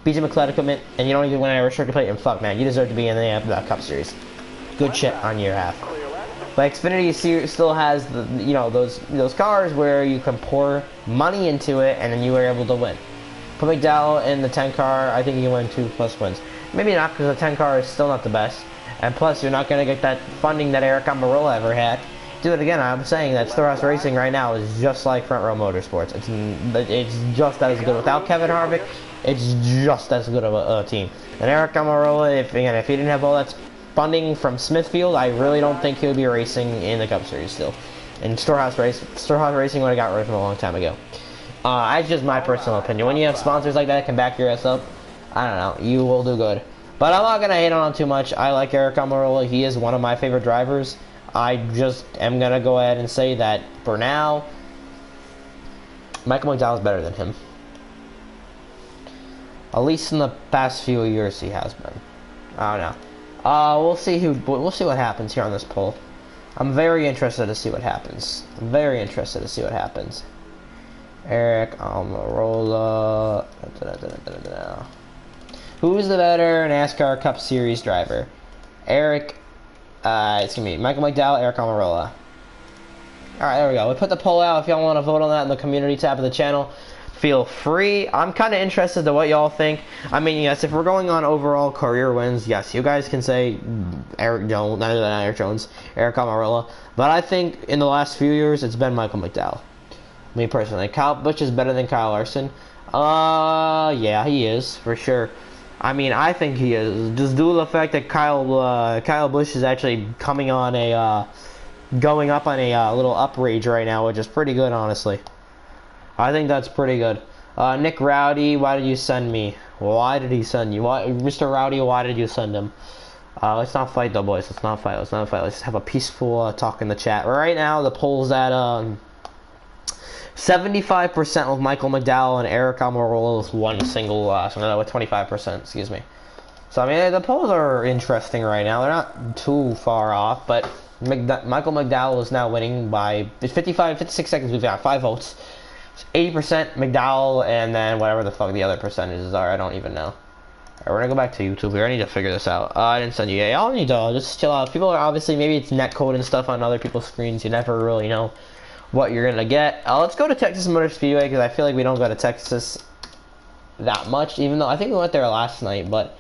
McLeod equipment, and you don't even win a restricted plate, and fuck man, you deserve to be in the Cup Series. Good shit on your half. But Xfinity still has those cars where you can pour money into it, and then you are able to win. Put McDowell in the 10 car, I think you win 2+ wins. Maybe not, because the 10 car is still not the best, and plus you're not going to get that funding that Eric Almirola ever had. Dude, again, I'm saying that Storehouse Racing right now is just like Front Row Motorsports. It's just as good. Without Kevin Harvick, it's just as good of a team. And Eric Almirola, if he didn't have all that funding from Smithfield, I really don't think he would be racing in the Cup Series still. And Storehouse Racing would have got rid of him a long time ago. That's just my personal opinion. When you have sponsors like that that can back your ass up, I don't know, you will do good. But I'm not going to hate on him too much. I like Eric Almirola. He is one of my favorite drivers. I just am going to go ahead and say that for now, Michael McDowell is better than him. At least in the past few years he has been. I don't know. We'll see what happens here on this poll. I'm very interested to see what happens. I'm very interested to see what happens. Eric Almirola. Who's the better NASCAR Cup Series driver? Eric. It's gonna be Michael McDowell, Eric Almirola. Alright, there we go. We put the poll out. If y'all want to vote on that in the community tab of the channel, feel free. I'm kind of interested to what y'all think. I mean, yes, if we're going on overall career wins, yes, you guys can say Eric Jones, not Eric Jones, Eric Almirola. But I think in the last few years, it's been Michael McDowell. Me personally. Kyle Busch is better than Kyle Larson. Yeah, he is, for sure. I mean, I think he is. Just due to the fact that Kyle Busch is actually coming on a, going up on a little uprage right now, which is pretty good, honestly. I think that's pretty good. Nick Rowdy, why did you send me? Why did he send you? Mr. Rowdy, why did you send him? Let's not fight though, boys. Let's not fight. Let's not fight. Let's have a peaceful talk in the chat. Right now, the poll's at 75% with Michael McDowell and Eric Almirola with one single, with 25%, excuse me. So, I mean, the polls are interesting right now. They're not too far off, but Michael McDowell is now winning by 56 seconds. We've got 5 votes. 80% McDowell, and then whatever the fuck the other percentages are, I don't even know. Alright, we're gonna go back to YouTube here. I need to figure this out. I didn't send you. Yeah, y'all need to just chill out. People are obviously, maybe it's netcode and stuff on other people's screens. You never really know what you're gonna get. Let's go to Texas Motor Speedway, because I feel like we don't go to Texas that much, even though I think we went there last night, but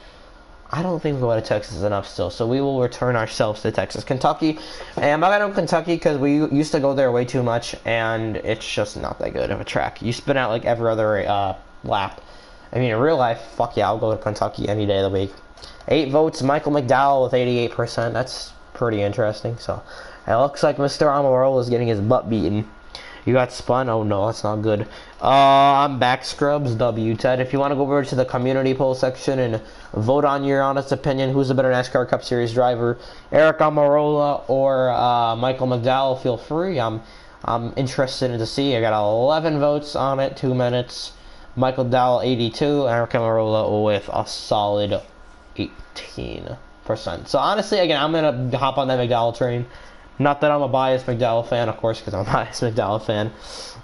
I don't think we go to Texas enough still, so we will return ourselves to Texas. Kentucky, and I'm not gonna go Kentucky because we used to go there way too much, and it's just not that good of a track. You spin out like every other lap. I mean, in real life, fuck yeah, I'll go to Kentucky any day of the week. 8 votes, Michael McDowell with 88%. That's pretty interesting. So it looks like Mr. Almirola is getting his butt beaten. You got spun? Oh no, that's not good. I'm back, Scrubs. W, Ted. If you want to go over to the community poll section and vote on your honest opinion, who's the better NASCAR Cup Series driver, Eric Almirola or Michael McDowell, feel free. I'm interested to see. I got 11 votes on it, 2 minutes. Michael McDowell 82, Eric Almirola with a solid 18%. So honestly, again, I'm gonna hop on that McDowell train. Not that I'm a biased McDowell fan, of course, because I'm a biased McDowell fan.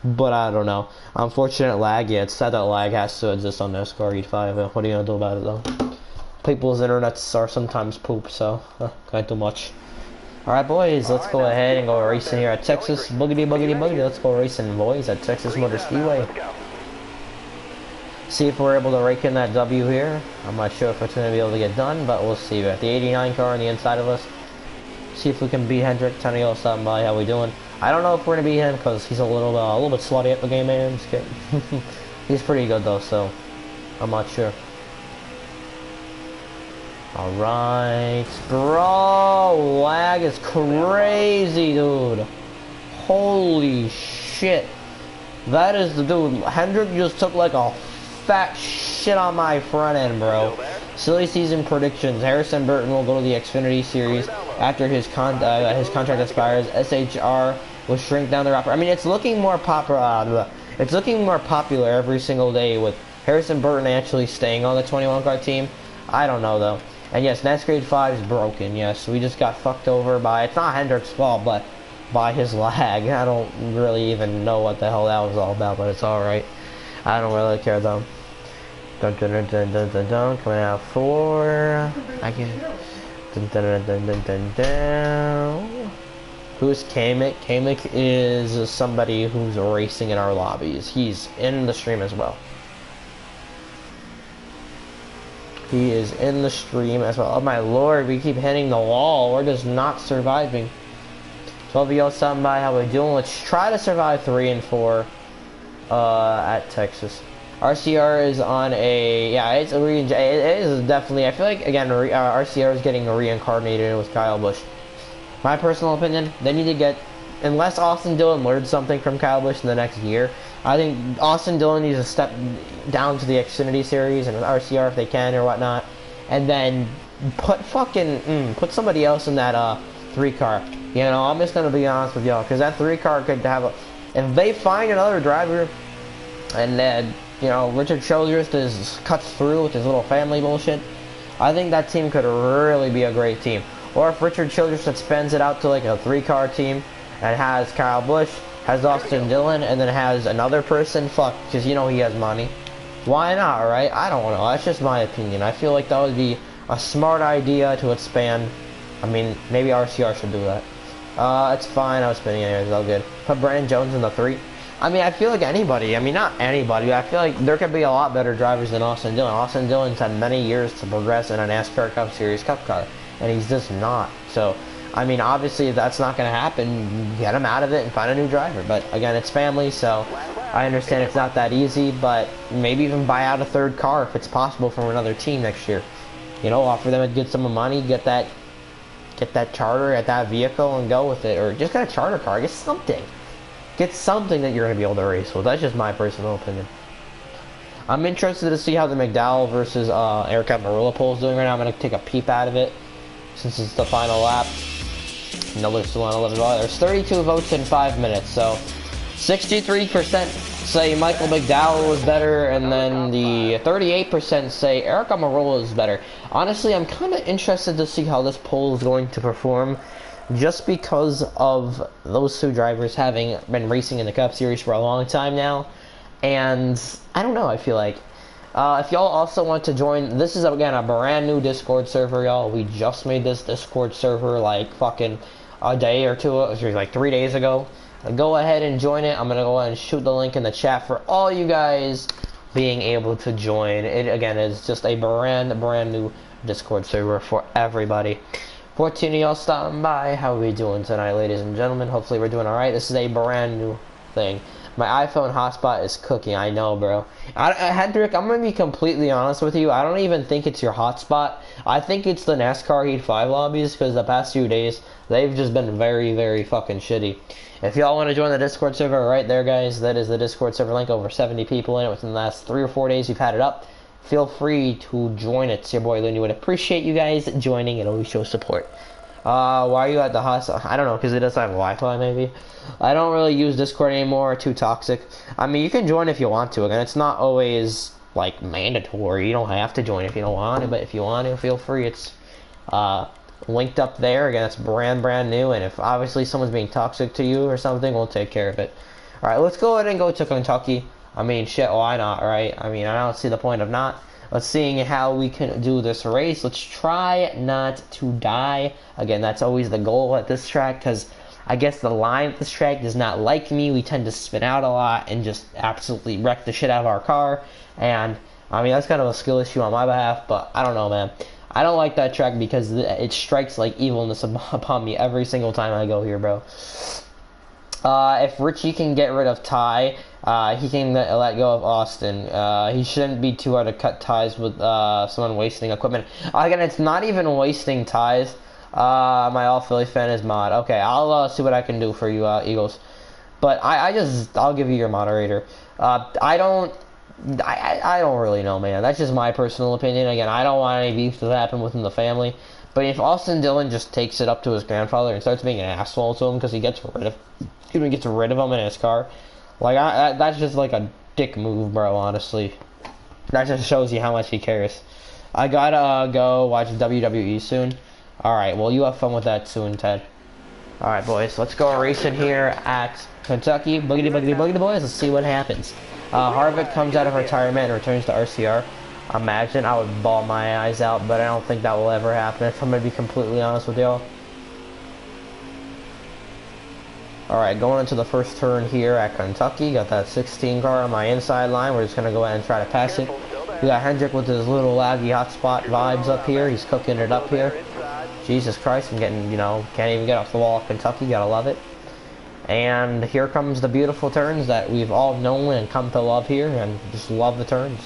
But I don't know. Unfortunate lag. Yeah, it's sad that lag has to exist on NASCAR HEAT5. What are you going to do about it, though? People's internets are sometimes poop, so can't do much. Alright, boys, let's go ahead and go racing here at Texas. Boogity, boogity, boogity. Let's go racing, boys, at Texas Motor Speedway. See if we're able to rake in that W here. I'm not sure if it's going to be able to get done, but we'll see. We got the 89 car on the inside of us. See if we can beat Hendrick. Tony, y'all stopping by. How we doing? I don't know if we're gonna beat him because he's a little bit slutty at the game, man. Just kidding. He's pretty good though, so I'm not sure. All right, bro. Lag is crazy, dude. Holy shit. That is the dude. Hendrick just took like a fat shit on my front end, bro. Silly season predictions. Harrison Burton will go to the Xfinity Series after his contract expires. SHR will shrink down the rapper. I mean, it's looking more popular. It's looking more popular every single day with Harrison Burton actually staying on the 21 car team. I don't know though. And yes, NASCAR HEAT5 is broken. Yes, we just got fucked over by. It's not Hendrick's fault, but by his lag. I don't really even know what the hell that was all about, but it's all right. I don't really care though. Dun dun dun dun dun dun dun. Coming out 4. I can. Dun dun dun dun dun dun. Who's Kamek? Kamek is somebody who's racing in our lobbies. He's in the stream as well. He is in the stream as well. Oh my lord, we keep hitting the wall. We're just not surviving. 12 of y'all stopping by. How we doing? Let's try to survive 3 and 4 at Texas. RCR is on a, yeah, it is definitely, I feel like, again, RCR is getting reincarnated with Kyle Busch. My personal opinion, they need to get, unless Austin Dillon learns something from Kyle Busch in the next year, I think Austin Dillon needs to step down to the Xfinity Series and RCR if they can or whatnot, and then put put somebody else in that 3 car. You know, I'm just going to be honest with y'all, because that 3 car could have a, if they find another driver, and then, you know, Richard Childress cuts through with his little family bullshit, I think that team could really be a great team. Or if Richard Childress expands it out to like a 3-car team and has Kyle Busch, has Austin Dillon, and then has another person, fuck, because you know he has money. Why not, right? I don't know. That's just my opinion. I feel like that would be a smart idea to expand. I mean, maybe RCR should do that. It's fine. I was spinning anyways. It's all good. Put Brandon Jones in the 3. I mean, I feel like anybody. I mean, not anybody. But I feel like there could be a lot better drivers than Austin Dillon. Austin Dillon's had many years to progress in a NASCAR Cup Series Cup car, and he's just not. So, I mean, obviously, if that's not going to happen, get him out of it and find a new driver. But again, it's family, so I understand it's not that easy. But maybe even buy out a 3rd car if it's possible from another team next year. You know, offer them a good sum of money, get that charter at that vehicle and go with it, or just get a charter car, get something that you're going to be able to race with. That's just my personal opinion. I'm interested to see how the McDowell versus Eric Almirola poll is doing right now. I'm going to take a peep out of it since it's the final lap. No, they're still on 11. There's 32 votes in 5 minutes, so 63% say Michael McDowell was better, and then the 38% say Eric Almirola is better. Honestly, I'm kind of interested to see how this poll is going to perform, just because of those 2 drivers having been racing in the Cup Series for a long time now. And I don't know, I feel like if y'all also want to join, this is again a brand new Discord server, y'all. We just made this Discord server like fucking a day or two, like 3 days ago. Go ahead and join it. I'm gonna go ahead and shoot the link in the chat for all you guys being able to join. It again is just a brand new Discord server for everybody. 14 of y'all stopping by. How are we doing tonight, ladies and gentlemen? Hopefully we're doing alright. This is a brand new thing. My iPhone hotspot is cooking. I know, bro. Hendrick, I'm gonna be completely honest with you. I don't even think it's your hotspot. I think it's the NASCAR Heat 5 lobbies, because the past few days they've just been very fucking shitty. If y'all want to join the Discord server, right there, guys, that is the Discord server link. Over 70 people in it within the last 3 or 4 days. We've had it up. Feel free to join it. It's your boy Looney. Would appreciate you guys joining. It always shows support. Why are you at the hotspot? I don't know, because it doesn't have Wi-Fi, maybe. I don't really use Discord anymore. Too toxic. I mean, you can join if you want to. Again, it's not always like mandatory. You don't have to join if you don't want to, but if you want to, feel free. It's linked up there. Again, it's brand new, and if obviously someone's being toxic to you or something, we'll take care of it. Alright, let's go ahead and go to Kentucky. I mean, shit, why not, right? I mean, I don't see the point of not. Let's see how we can do this race. Let's try not to die. Again, that's always the goal at this track, because I guess the line at this track does not like me. We tend to spin out a lot and just absolutely wreck the shit out of our car. And, I mean, that's kind of a skill issue on my behalf, but I don't know, man. I don't like that track because it strikes like evilness upon me every single time I go here, bro. If Richie can get rid of Ty, he can let go of Austin. He shouldn't be too hard to cut ties with someone wasting equipment. Again, it's not even wasting ties. My all Philly fan is mod. Okay, I'll see what I can do for you, Eagles. But I'll give you your moderator. I don't really know, man. That's just my personal opinion. Again, I don't want any beef to happen within the family. But if Austin Dillon just takes it up to his grandfather and starts being an asshole to him because he gets rid of him in his car, like that's just like a dick move, bro. Honestly, that just shows you how much he cares. I gotta go watch WWE soon. All right, well you have fun with that soon, Ted. All right, boys, let's go racing here at Kentucky. Boogity, boys. Let's see what happens. Harvick comes out of retirement and returns to RCR. Imagine, I would bawl my eyes out, but I don't think that will ever happen, if I'm going to be completely honest with y'all. Alright, going into the first turn here at Kentucky. Got that 16 car on my inside line. We're just going to go ahead and try to pass it. We got Hendrick with his little laggy hotspot vibes up here. He's cooking it up here. Jesus Christ, I'm getting, can't even get off the wall of Kentucky. Gotta love it. And here comes the beautiful turns that we've all known and come to love here, and just love the turns.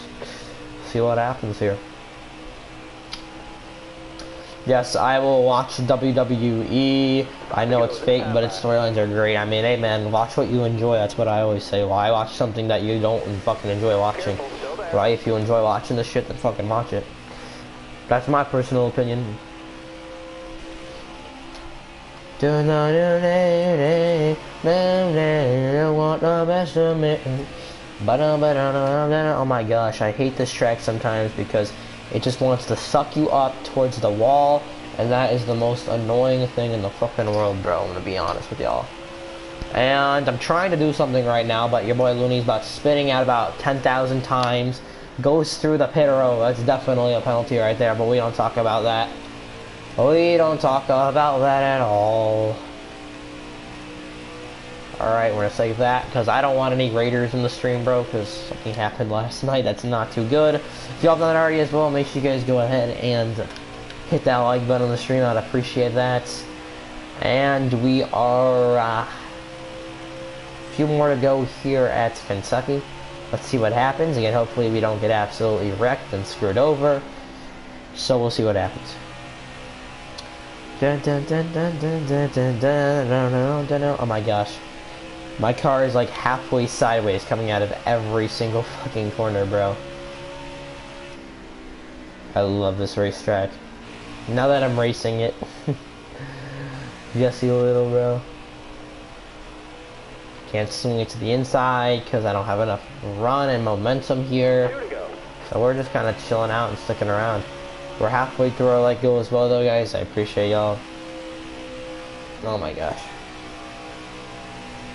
See what happens here. Yes, I will watch WWE. I know it's fake, but its storylines are great. I mean, hey man, watch what you enjoy. That's what I always say. Why watch something that you don't fucking enjoy watching? Right? If you enjoy watching this shit, then fucking watch it. That's my personal opinion. Want the best of me. Oh my gosh, I hate this track sometimes because It just wants to suck you up towards the wall, and that is the most annoying thing in the fucking world, bro. I'm gonna be honest with y'all. And I'm trying to do something right now, but your boy Looney's about spinning out about 10,000 times. Goes through the pit row. That's definitely a penalty right there, but we don't talk about that. We don't talk about that at all. Alright, we're gonna save that, because I don't want any Raiders in the stream, bro, because something happened last night that's not too good. If y'all have done that already as well, make sure you guys go ahead and hit that like button on the stream. I'd appreciate that. And we are a few more to go here at Kentucky. Let's see what happens. Again, hopefully we don't get absolutely wrecked and screwed over. So we'll see what happens. Oh my gosh. My car is like halfway sideways coming out of every single fucking corner, bro. I love this racetrack. Now that I'm racing it. Jesse Little, bro. Can't swing it to the inside because I don't have enough run and momentum here. So we're just kind of chilling out and sticking around. We're halfway through our let go as well though, guys. I appreciate y'all. Oh my gosh.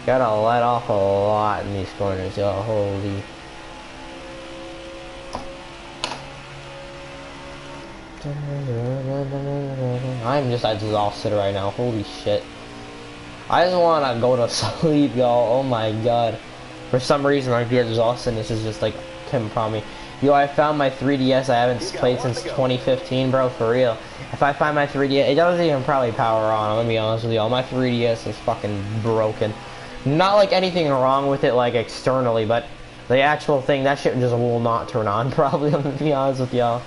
Gotta let off a lot in these corners, y'all. Holy. I'm just exhausted right now. Holy shit. I just wanna go to sleep, y'all. Oh my god. For some reason, I get exhausted. This is just like Tim Promi. Yo, I found my 3DS. I haven't played since 2015, bro. For real. If I find my 3DS, it doesn't even probably power on. Let me be honest with y'all. My 3DS is fucking broken. Not like anything wrong with it, like externally, but the actual thing, that shit just will not turn on. Probably. I'm gonna be honest with y'all.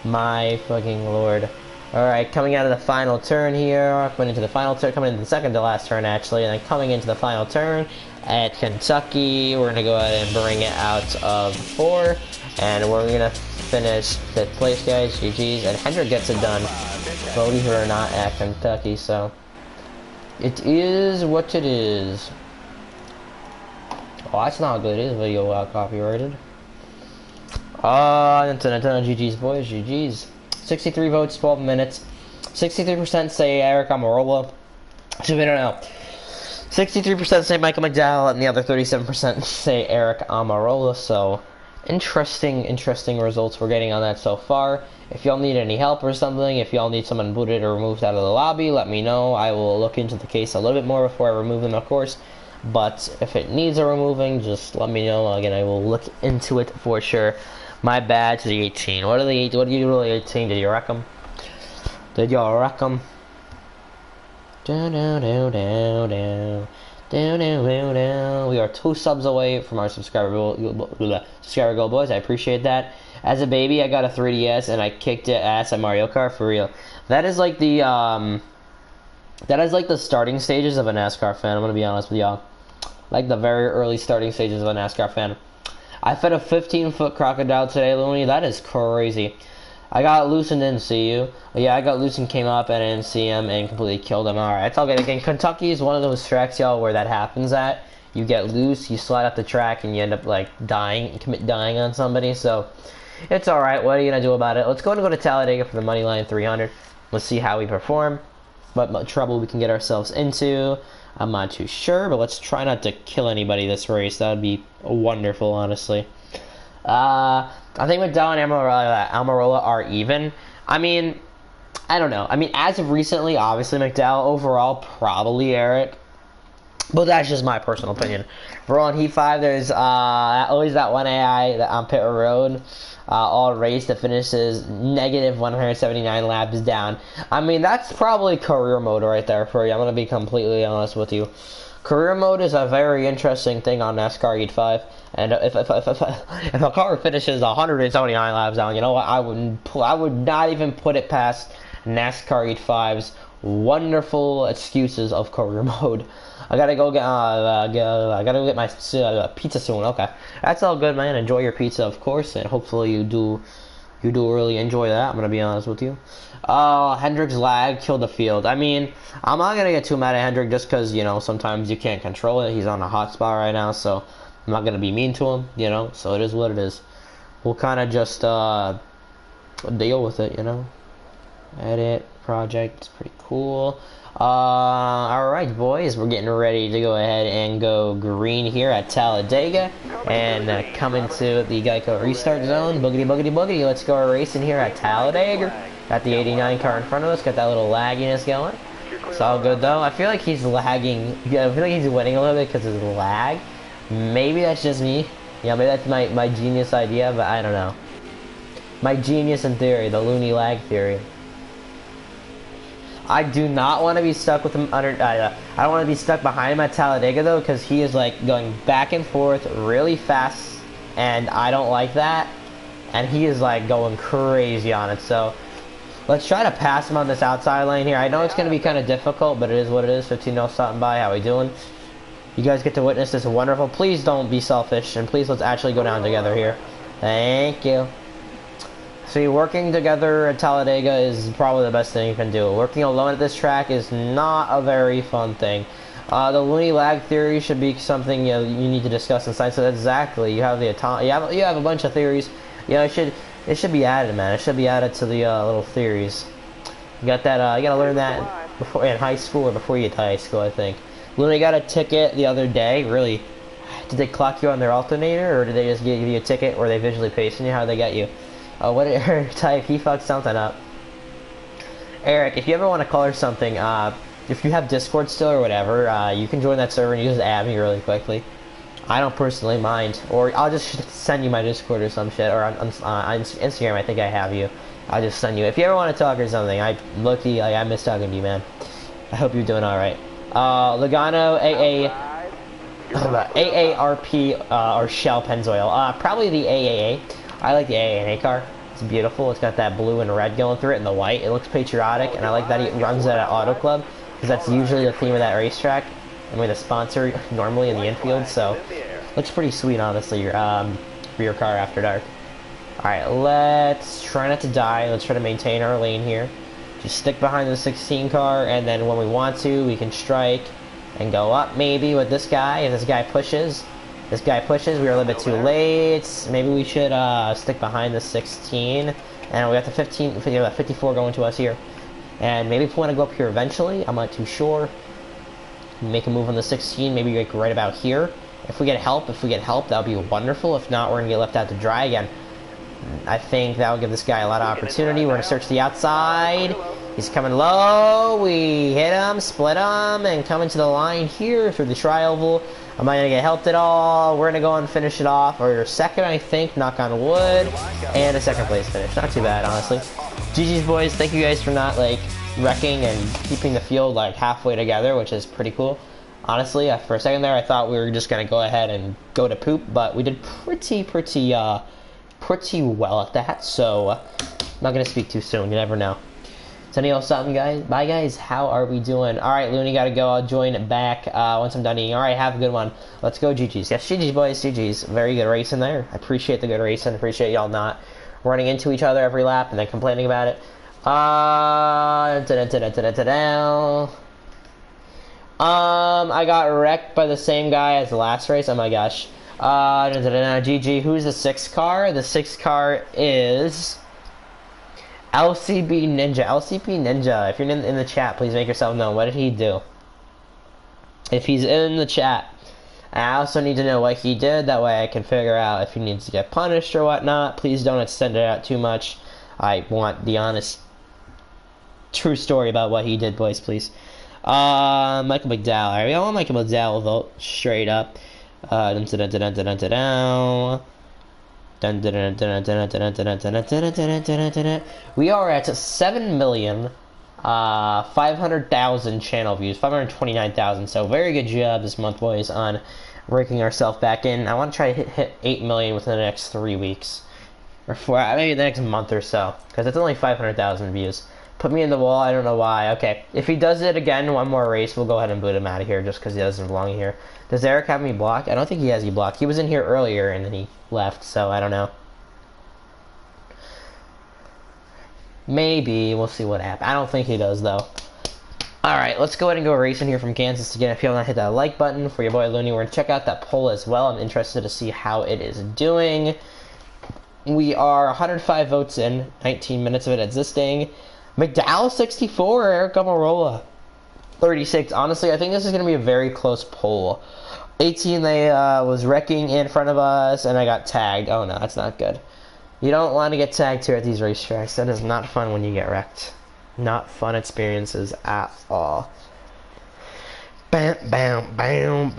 My fucking lord. Alright, coming out of the final turn here, coming into the final turn, coming into the second to last turn actually, and then coming into the final turn at Kentucky, we're going to go ahead and bring it out of 4, and we're going to finish 5th place, guys, GG's, and Hendrick gets it done, believe it or not, at Kentucky, so it is what it is. Oh, that's not good, is video copyrighted. GG's, boys, GG's. 63 votes, 12 minutes. 63% say Eric Amarola. So we don't know. 63% say Michael McDowell, and the other 37% say Eric Amarola. So interesting results we're getting on that so far. If y'all need any help or something, if y'all need someone booted or removed out of the lobby, let me know. I will look into the case a little bit more before I remove them, of course. But if it needs a removing, just let me know. Again, I will look into it for sure. My bad to the 18. What do you do to the 18? Did you wreck them? Did y'all wreck them? Down. We are 2 subs away from our subscriber goal, boys. I appreciate that. As a baby, I got a 3DS and I kicked it ass at Mario Kart for real. That is like the starting stages of a NASCAR fan. I'm gonna be honest with y'all. Like the very early starting stages of a NASCAR fan. I fed a 15-foot crocodile today, Looney. That is crazy. I got loose and didn't see you. Yeah, I got loose and came up and I didn't see him and completely killed him. Alright, that's all good. Again, Kentucky is one of those tracks, y'all, where that happens at. You get loose, you slide up the track, and you end up, like, dying on somebody. So, it's alright. What are you going to do about it? Let's go to Talladega for the money line 300. Let's see how we perform. What trouble we can get ourselves into. I'm not too sure, but let's try not to kill anybody this race. That would be wonderful, honestly. I think McDowell and Amarola are even. I mean, I don't know. I mean, as of recently, obviously McDowell. Overall, probably Eric. But that's just my personal opinion. We're on HEAT5. There's always that one AI that on pit road. All race that finishes negative 179 laps down. I mean, that's probably career mode right there for you. I'm going to be completely honest with you. Career mode is a very interesting thing on NASCAR HEAT5. And if a car finishes 179 laps down, you know what? I would not even put it past NASCAR HEAT5's wonderful excuses of career mode. I gotta go get my pizza soon. Okay, that's all good, man. Enjoy your pizza, of course, and hopefully you do really enjoy that. I'm gonna be honest with you. Hendrick's lag killed the field. I mean, I'm not gonna get too mad at Hendrick just because, you know, sometimes you can't control it. He's on a hot spot right now, so I'm not gonna be mean to him, you know. So it is what it is. We'll kind of just deal with it, you know. Edit project, it's pretty cool. Alright boys, we're getting ready to go ahead and go green here at Talladega and come into the Geico restart zone. Boogity boogity boogity, let's go racing here at Talladega. Got the 89 car in front of us, got that little lagginess going. It's all good though. I feel like he's lagging. Yeah, I feel like he's winning a little bit because of the lag. Maybe that's just me. Yeah, maybe that's my genius idea, but I don't know. My genius in theory, the loony lag theory. I do not want to be stuck with him under. I don't want to be stuck behind him at Talladega though, because he is like going back and forth really fast, and I don't like that. And he is like going crazy on it. So let's try to pass him on this outside lane here. I know it's going to be kind of difficult, but it is what it is. 15-0 stopping by. How we doing? You guys get to witness this wonderful. Please don't be selfish, and please let's actually go down together here. Thank you. See, working together at Talladega is probably the best thing you can do. Working alone at this track is not a very fun thing. The loony lag theory should be something you need to discuss in science. So exactly, you have the you have a bunch of theories. Yeah, it should be added, man. It should be added to the little theories. You got that? You gotta learn that before in high school or before you get to high school, I think. Looney got a ticket the other day. Really, did they clock you on their alternator, or did they just give you a ticket, or they visually pacing you? How did they get you? What did Eric type? He fucked something up. Eric, if you ever want to call or something, if you have Discord still or whatever, you can join that server and you just add me really quickly. I don't personally mind. Or I'll just send you my Discord or some shit. Or on Instagram, I think I have you. I'll just send you. If you ever want to talk or something, I miss talking to you, man. I hope you're doing alright. Logano, AARP, or Shell Pennzoil. Probably the AAA. I like the AAA car. It's beautiful. It's got that blue and red going through it and the white. It looks patriotic, and I like that it runs at an auto club, because that's usually the theme of that racetrack. I mean, the sponsor normally in the infield, so looks pretty sweet, honestly. For your car after dark. All right, let's try not to die. Let's try to maintain our lane here. Just stick behind the 16 car, and then when we want to, we can strike and go up maybe with this guy. If this guy pushes. This guy pushes, we are a little bit too late. Maybe we should stick behind the 16. And we got the 54 going to us here. And maybe if we want to go up here eventually, I'm not too sure. Make a move on the 16, maybe like right about here. If we get help, that would be wonderful. If not, we're going to get left out to dry again. I think that will give this guy a lot of opportunity. We're going to search the outside. He's coming low. We hit him, split him, and come into the line here through the tri-oval. Am I going to get helped at all? We're going to go and finish it off. Or second, I think, knock on wood. And a second place finish. Not too bad, honestly. GG's, boys. Thank you guys for not, like, wrecking and keeping the field, like, halfway together, which is pretty cool. Honestly, for a second there, I thought we were just going to go ahead and go to poop. But we did pretty well at that. So, I'm not going to speak too soon. You never know. Sending you something, guys. Bye, guys. How are we doing? All right, Looney, gotta go. I'll join back once I'm done eating. All right, have a good one. Let's go, GG's. Yes, GG's, boys. GG's. Very good racing there. I appreciate the good racing. Appreciate y'all not running into each other every lap and then complaining about it. I got wrecked by the same guy as the last race. Oh my gosh. GG. Who's the 6th car? The 6th car is LCB Ninja. LCB Ninja, if you're in the chat, please make yourself known. What did he do? If he's in the chat, I also need to know what he did. That way I can figure out if he needs to get punished or whatnot. Please don't extend it out too much. I want the honest, true story about what he did, boys, please. Michael McDowell. I want Michael McDowell vote straight up. We are at 7,500,000 channel views, 529,000. So very good job this month, boys, on working ourselves back in. I want to try to hit 8 million within the next 3 weeks, or maybe the next month or so, because it's only 500,000 views. Put me in the wall. I don't know why. Okay, if he does it again, one more race, we'll go ahead and boot him out of here just because he doesn't belong here. Does Eric have me blocked? I don't think he has you blocked. He was in here earlier and then he left, so I don't know. Maybe. We'll see what happens. I don't think he does, though. Alright, let's go ahead and go racing here from Kansas again. If you have not hit that like button for your boy Looney, we're going to check out that poll as well. I'm interested to see how it is doing. We are 105 votes in, 19 minutes of it existing. McDowell 64, Eric Amarola 36. Honestly, I think this is going to be a very close poll. 18, they was wrecking in front of us, and I got tagged. Oh no, that's not good. You don't want to get tagged here at these racetracks. That is not fun when you get wrecked. Not fun experiences at all. Bam, bam, bam,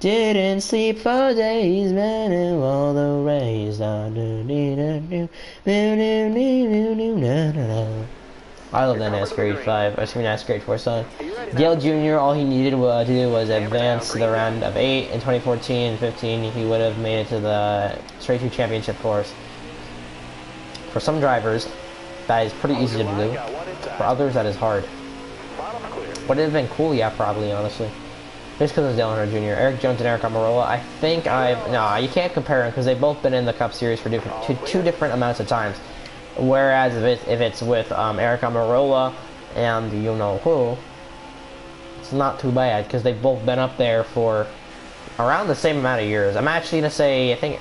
didn't sleep for days, man, although raised on. I love that NASCAR HEAT5. Excuse me, NASCAR HEAT4 song. Dale Jr., all he needed to do was advance to the round of 8. In 2014 and 15, he would have made it to the Straight 2 Championship course. For some drivers, that is pretty easy to do. For others, that is hard. Would it have been cool? Yeah, probably, honestly. Just because it's Dale Earnhardt Jr. Eric Jones and Eric Amarola, I think no, you can't compare them because they've both been in the Cup Series for two different amounts of times. Whereas if it's with Eric Amarola and you-know-who, it's not too bad because they've both been up there for around the same amount of years. I'm actually going to say, I think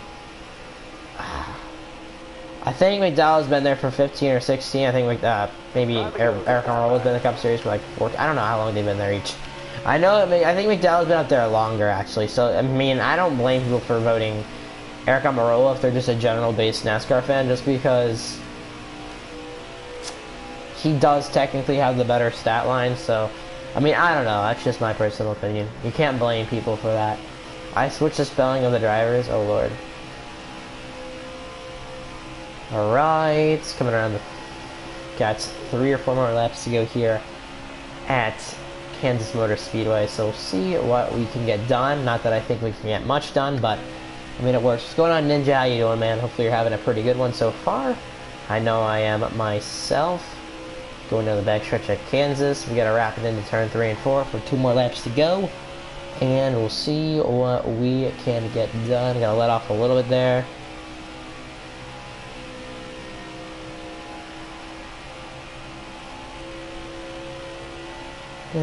McDowell's been there for 15 or 16. I think maybe Eric Amarola's been in the Cup Series for like 14. I don't know how long they've been there each. I think McDowell's been up there longer, actually. So, I mean, I don't blame people for voting Eric Amarola if they're just a general-based NASCAR fan, just because he does technically have the better stat line. So, I mean, I don't know. That's just my personal opinion. You can't blame people for that. I switched the spelling of the drivers. Oh, Lord. Alright, coming around got 3 or 4 more laps to go here at Kansas Motor Speedway, so we'll see what we can get done. Not that I think we can get much done, but I mean, it works. What's going on, Ninja? How you doing, man? Hopefully you're having a pretty good one so far. I know I am myself. Going down the backstretch at Kansas. We got to wrap it into turn 3 and 4 for 2 more laps to go, and we'll see what we can get done. Got to let off a little bit there. Now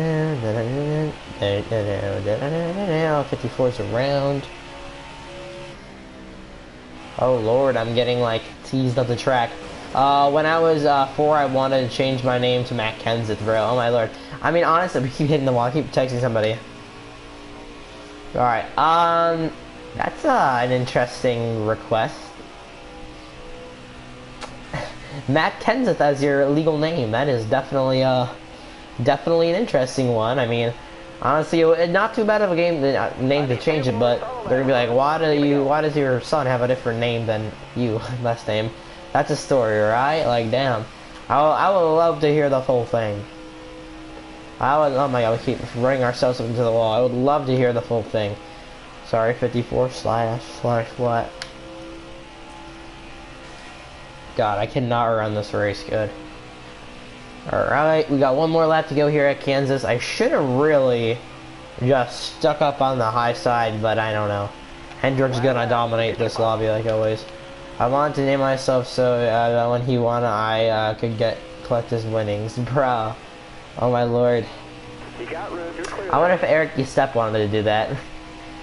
54's around. Oh Lord, I'm getting like teased up the track. When I was 4, I wanted to change my name to Matt Kenseth, bro. Oh my Lord. I mean, honestly, we keep hitting the wall. I keep texting somebody. Alright, that's an interesting request. Matt Kenseth as your legal name. That is definitely definitely an interesting one. I mean, honestly, not too bad of a name to change it, but they're gonna be like, why does your son have a different name than you, last name? That's a story, right? Like, damn. I would love to hear the full thing. Oh my God, we keep running ourselves into the wall. I would love to hear the full thing. Sorry, 54 slash what? God, I cannot run this race good. Alright, we got 1 more lap to go here at Kansas. I should have really just stuck up on the high side, but I don't know. Hendrick's gonna dominate this lobby like always. I wanted to name myself so when he won, I could collect his winnings. Bro. Oh my Lord. I wonder if Eric Yestep wanted to do that.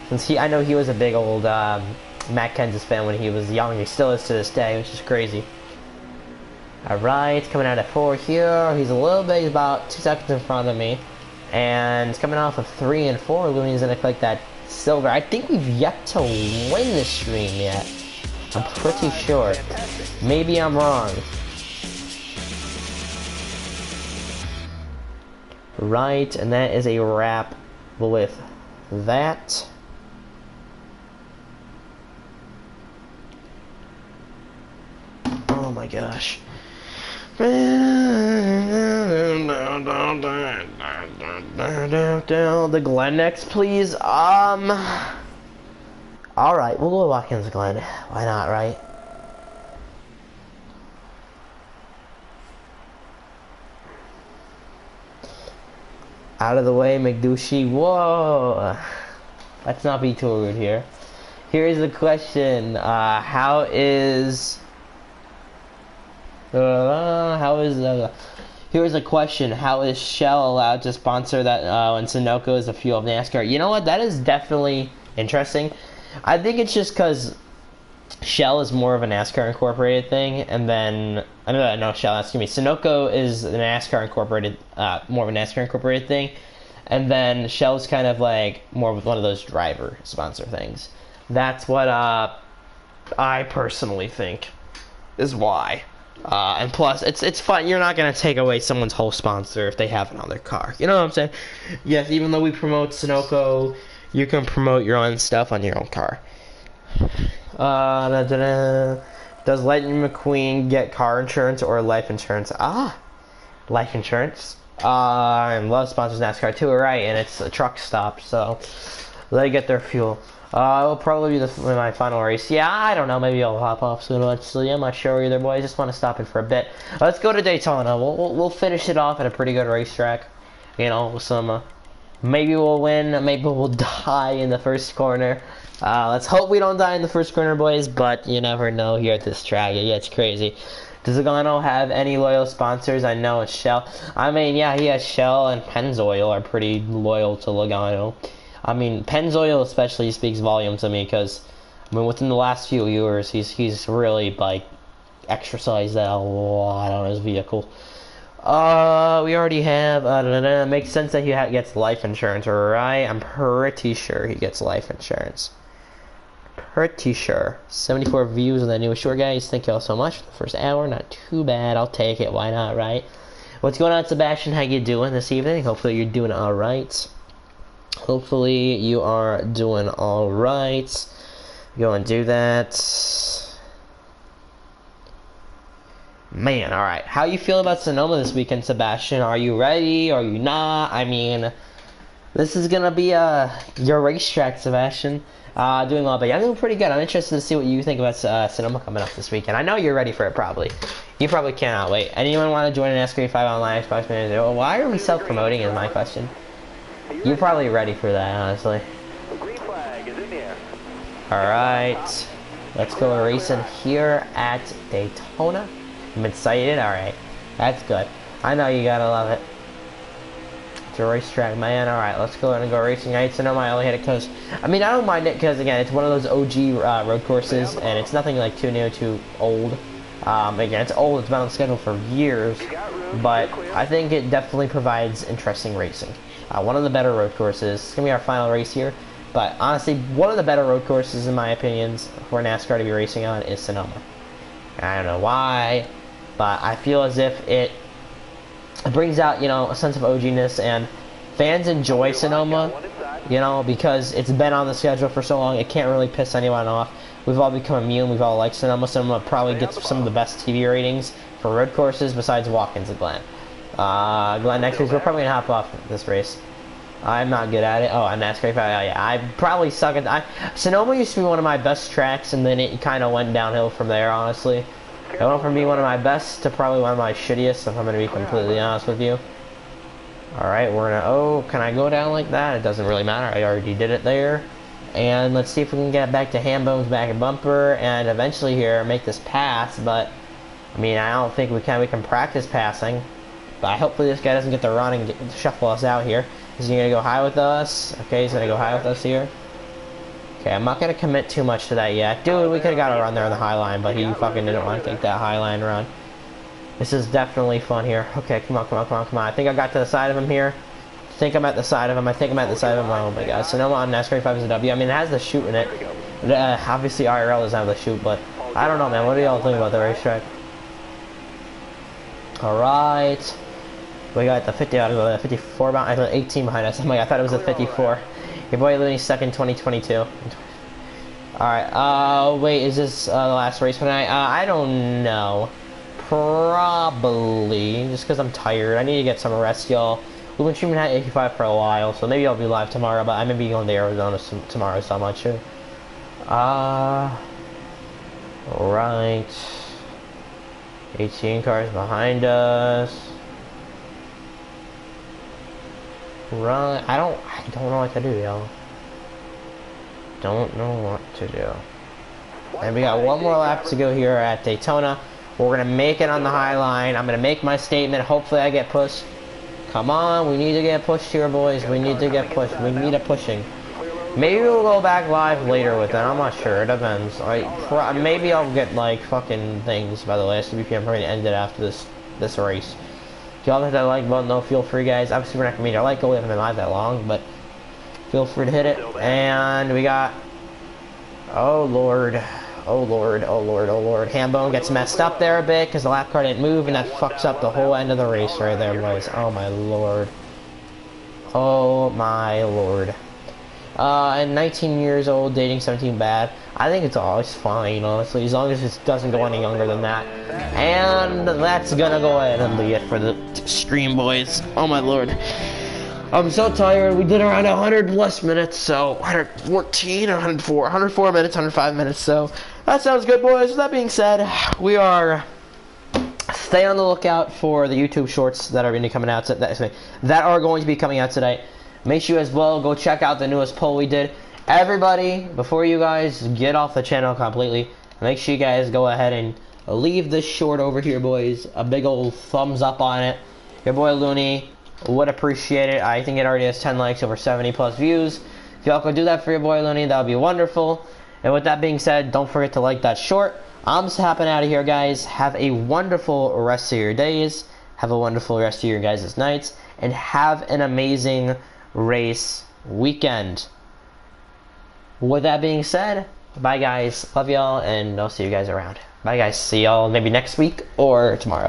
Since I know he was a big old Matt Kenseth fan when he was young. He still is to this day, which is crazy. Alright, coming out at 4 here. He's a little bit, he's about 2 seconds in front of me. And coming off of 3 and 4, Looney's gonna collect that silver. I think we've yet to win this stream yet. I'm pretty sure. Maybe I'm wrong. Right, and that is a wrap with that. Oh my gosh. The Glen next, please. Alright, we'll go to Watkins Glen. Why not, right? Out of the way, McDouchey. Whoa! Let's not be too rude here. Here's the question. Here's a question. How is Shell allowed to sponsor that when Sunoco is the fuel of NASCAR? You know what? That is definitely interesting. I think it's just because Shell is more of a NASCAR incorporated thing, and then no Shell. Excuse me. Sunoco is the NASCAR incorporated, more of a NASCAR incorporated thing, and then Shell's kind of like more of one of those driver sponsor things. That's what I personally think is why. And plus, it's fun. You're not gonna take away someone's whole sponsor if they have it on their car. You know what I'm saying? Yes, even though we promote Sunoco, you can promote your own stuff on your own car. Does Lightning McQueen get car insurance or life insurance? Life insurance. And love sponsors NASCAR too, right? And it's a truck stop, so they get their fuel. It'll probably be my final race. Yeah, I don't know. Maybe I'll hop off soon. Actually, I'm not sure either, boys. I just want to stop it for a bit. Let's go to Daytona. We'll finish it off at a pretty good racetrack. You know, with some. Maybe we'll win. Maybe we'll die in the first corner. Let's hope we don't die in the first corner, boys. But you never know here at this track. Yeah, it's crazy. Does Logano have any loyal sponsors? I know it's Shell. I mean, yeah, he has Shell and Pennzoil are pretty loyal to Logano. I mean, Pennzoil especially speaks volume to me because, I mean, within the last few years, he's really, like, exercised that a lot on his vehicle. We already have, it makes sense that he gets life insurance, right? I'm pretty sure he gets life insurance. Pretty sure. 74 views on the newest short, guys. Thank you all so much for the first hour. Not too bad. I'll take it. Why not, right? What's going on, Sebastian? How you doing this evening? Hopefully you're doing all right. Hopefully you are doing all right. Go and do that. Man, all right. How you feel about Sonoma this weekend, Sebastian? Are you ready? Are you not? I mean, this is gonna be your racetrack, Sebastian. Doing well, but yeah, I'm doing pretty good. I'm interested to see what you think about Sonoma coming up this weekend. I know you're ready for it, probably. You probably cannot wait. Anyone want to join an NASCAR 5 online Xbox Manager? Well, why are we self-promoting is my question. You're probably ready for that, honestly. Green flag is in the air. Alright. Let's go racing here at Daytona. I'm excited. Alright. That's good. I know you gotta love it. It's a racetrack, man. Alright, let's go ahead and go racing. I used to know I only hit it because, I mean, I don't mind it because, again, it's one of those OG road courses, and it's nothing like too new, too old. Again, it's old. It's been on schedule for years, but I think it definitely provides interesting racing. One of the better road courses. It's going to be our final race here. But honestly, one of the better road courses, in my opinions, for NASCAR to be racing on is Sonoma. I don't know why, but I feel as if it brings out, you know, a sense of OG-ness, and fans enjoy Sonoma, you know, because it's been on the schedule for so long. It can't really piss anyone off. We've all become immune. We've all liked Sonoma. Sonoma probably gets some of the best TV ratings for road courses besides Watkins and Glen. Glen next week, we're probably going to hop off this race. I'm not good at it. Oh, I'm NASCAR 5. Yeah, I probably suck at Sonoma used to be one of my best tracks, and then it kind of went downhill from there, honestly. It went from being one of my best to probably one of my shittiest, if I'm going to be completely honest with you. Alright, we're going to... Oh, can I go down like that? It doesn't really matter. I already did it there. And let's see if we can get back to Hambone's back and bumper, and eventually here make this pass, but... I mean, I don't think we can. We can practice passing. But hopefully this guy doesn't get the run and shuffle us out here. Is he going to go high with us? Okay, he's going to go high with us here. Okay, I'm not going to commit too much to that yet. Dude, we could have got a run there on the high line, but he fucking didn't want to take that high line run. This is definitely fun here. Okay, come on, come on, come on, come on. I think I got to the side of him here. I think I'm at the side of him. I think I'm at the side of him. Oh my god. Sonoma on NASCAR 5 is a W. I mean, it has the chute in it. Obviously, IRL doesn't have the chute, but I don't know, man. What do y'all think about the racetrack? Alright. We got the 50 out of the 54 behind, I thought 18 behind us. Oh my god, I thought it was a 54. Your boy Looney's second 2022. Alright, wait, is this the last race tonight? I don't know. Probably. Just because I'm tired. I need to get some rest, y'all. We've been streaming at HEAT5 for a while, so maybe I'll be live tomorrow, but I may be going to Arizona tomorrow, so I'm not sure. Right. 18 cars behind us. Right. I don't know what to do, y'all. don't know what to do. And we got one more lap to go here at Daytona. We're going to make it on the high line. I'm going to make my statement. Hopefully I get pushed. Come on, we need to get pushed here, boys. We need to get pushed. We need a pushing. Maybe we'll go back live later with it. I'm not sure. It depends. Maybe I'll get, like, fucking things by the last SBP. I'm probably going to end it after this race. If y'all hit that like button, though, feel free, guys. Obviously, we're not going to meet our like goal. We haven't been live that long, but feel free to hit it. And we got... Oh, Lord. Oh, Lord. Oh, Lord. Oh, Lord. Hambone gets messed up there a bit because the lap car didn't move, and that fucks up the whole end of the race right there, boys. Oh, my Lord. Oh, my Lord. And 19 years old, dating 17 bad. I think it's always fine, honestly, as long as it doesn't go any younger than that. And that's gonna go ahead and be it for the stream, boys. Oh, my Lord. I'm so tired. We did around 100 plus minutes, so 114 or 104 minutes, 105 minutes, so that sounds good, boys. With that being said, we are... Stay on the lookout for the YouTube shorts that are going to be coming out that are going to be coming out today. Make sure as well go check out the newest poll we did. Everybody, before you guys get off the channel completely, make sure you guys go ahead and leave this short over here, boys. A big old thumbs up on it. Your boy Looney would appreciate it. I think it already has 10 likes, over 70 plus views. If y'all could do that for your boy Looney, that would be wonderful. And with that being said, don't forget to like that short. I'm just hopping out of here, guys. Have a wonderful rest of your days. Have a wonderful rest of your guys' nights. And have an amazing race weekend. With that being said, bye, guys. Love y'all, and I'll see you guys around. Bye, guys. See y'all maybe next week or tomorrow.